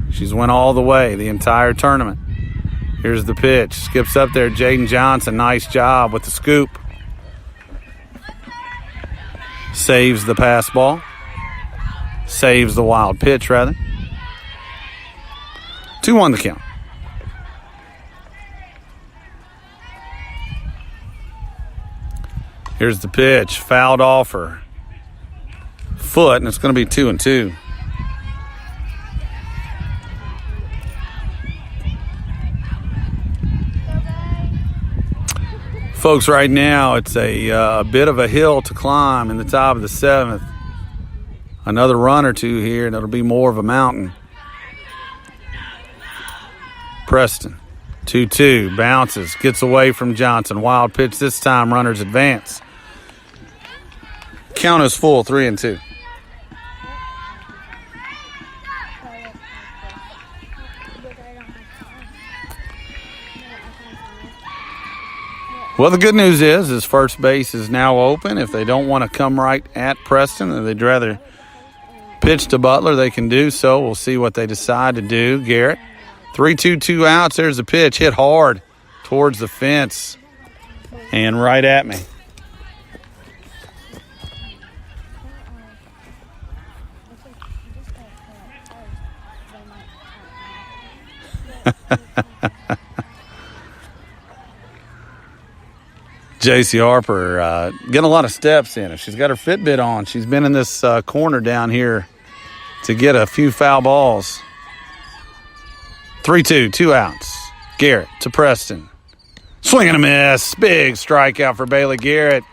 She's went all the way the entire tournament. Here's the pitch. Skips up there, Jaden Johnson. Nice job with the scoop. Saves the pass ball. Saves the wild pitch, rather. 2-1 the count. Here's the pitch. Fouled off her foot, and it's going to be 2-2. Folks, right now it's a bit of a hill to climb in the top of the 7th. Another run or two here, and it'll be more of a mountain. Preston, 2-2, bounces, gets away from Johnson. Wild pitch this time, runners advance. Count is full, 3-2. Well, the good news is first base is now open. If they don't want to come right at Preston, or they'd rather pitch to Butler, they can do so. We'll see what they decide to do. Garrett, 3-2, 2 outs. There's the pitch. Hit hard towards the fence and right at me. J.C. Harper getting a lot of steps in. If she's got her Fitbit on, she's been in this corner down here to get a few foul balls. 3-2, 2 outs. Garrett to Preston. Swing and a miss. Big strikeout for Bailey Garrett.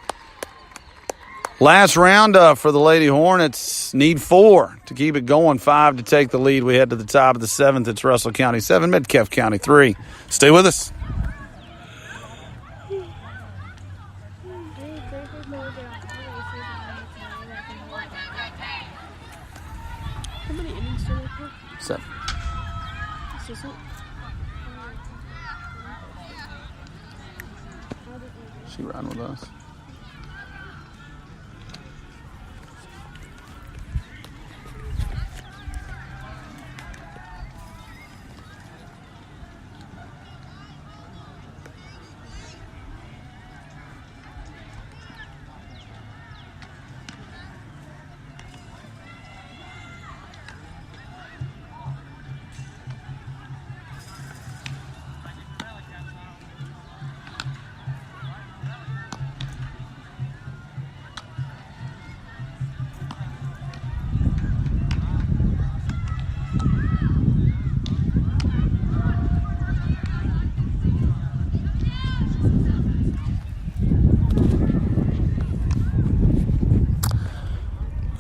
Last roundup for the Lady Hornets. Need 4 to keep it going. 5 to take the lead. We head to the top of the 7th. It's Russell County 7, Metcalfe County 3. Stay with us. She riding with us.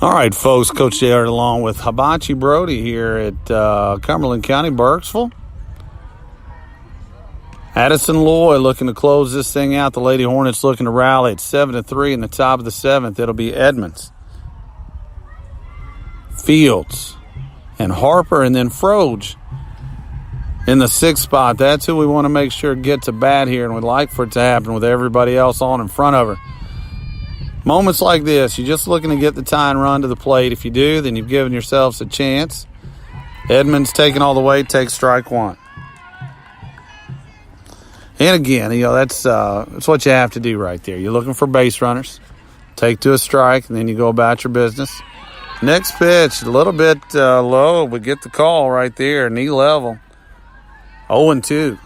All right, folks, Coach Jared along with Hibachi Brody here at Cumberland County, Burkesville. Addison Loy looking to close this thing out. The Lady Hornets looking to rally at 7-3 in the top of the 7th. It'll be Edmonds, Fields, and Harper, and then Froge in the 6th spot. That's who we want to make sure gets a bat here, and we'd like for it to happen with everybody else on in front of her. Moments like this, you're just looking to get the tie and run to the plate. If you do, then you've given yourselves a chance. Edmonds taking all the way, takes strike one. And again, that's what you have to do right there. You're looking for base runners. Take to a strike, and then you go about your business. Next pitch, a little bit low, but get the call right there, knee level. 0-2.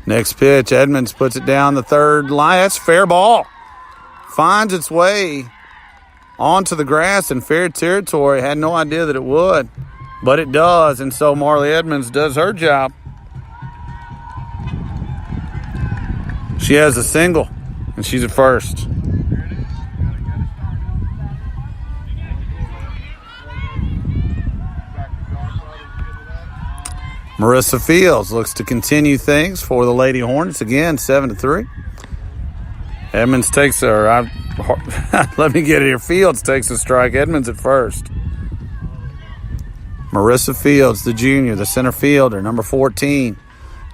Next pitch, Edmonds puts it down the third line. That's fair ball. Finds its way onto the grass in fair territory. Had no idea that it would, but it does. And so Marley Edmonds does her job. She has a single, and she's at first. Marissa Fields looks to continue things for the Lady Hornets. Again, 7-3. Edmonds takes her. Let me get it here. Fields takes a strike. Edmonds at first. Marissa Fields, the junior, the center fielder, number 14.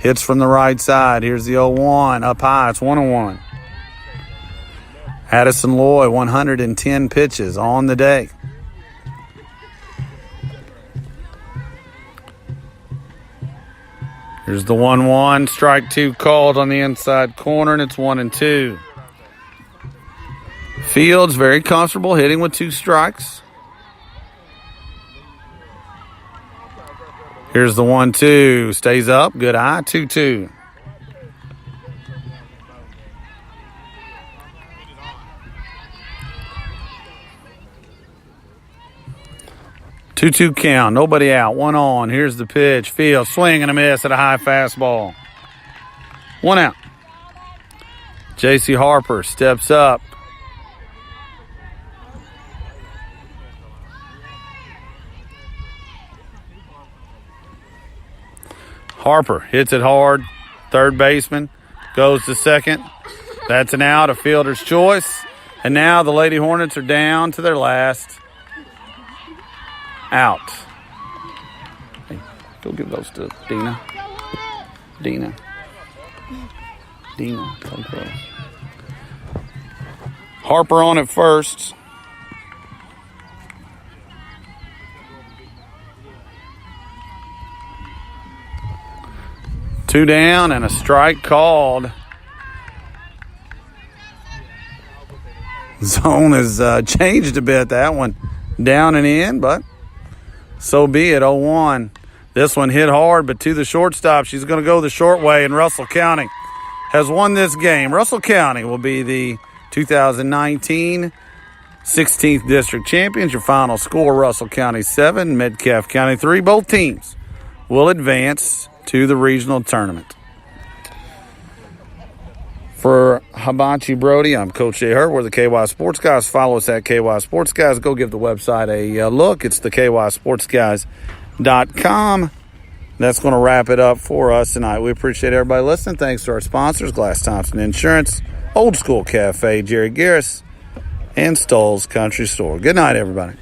Hits from the right side. Here's the 0-1. Up high. It's 1-1. Addison Loy, 110 pitches on the day. Here's the 1-1. Strike two called on the inside corner, and it's 1-2. Fields very comfortable hitting with 2 strikes. Here's the 1-2. Stays up. Good eye. 2-2. Two count. Nobody out. 1 on. Here's the pitch. Fields swing and a miss at a high fastball. 1 out. J.C. Harper steps up. Harper hits it hard. Third baseman goes to second. That's an out, a fielder's choice. And now the Lady Hornets are down to their last out. Hey, go give those to Dina. Dina. Okay. Harper on at first. Two down and a strike called. Zone has changed a bit, that one. Down and in, but so be it. 0-1. This one hit hard, but to the shortstop. She's going to go the short way, and Russell County has won this game. Russell County will be the 2019 16th District Champions. Your final score, Russell County 7, Metcalfe County 3. Both teams will advance to the regional tournament. For Hibachi Brody, I'm Coach Jay Hurt. We're the KY Sports Guys. Follow us at KY Sports Guys. Go give the website a look. It's the KYSportsGuys.com. That's going to wrap it up for us tonight. We appreciate everybody listening. Thanks to our sponsors, Glass Thompson Insurance, Old School Cafe, Jerry Garris, and Stoll's Country Store. Good night, everybody.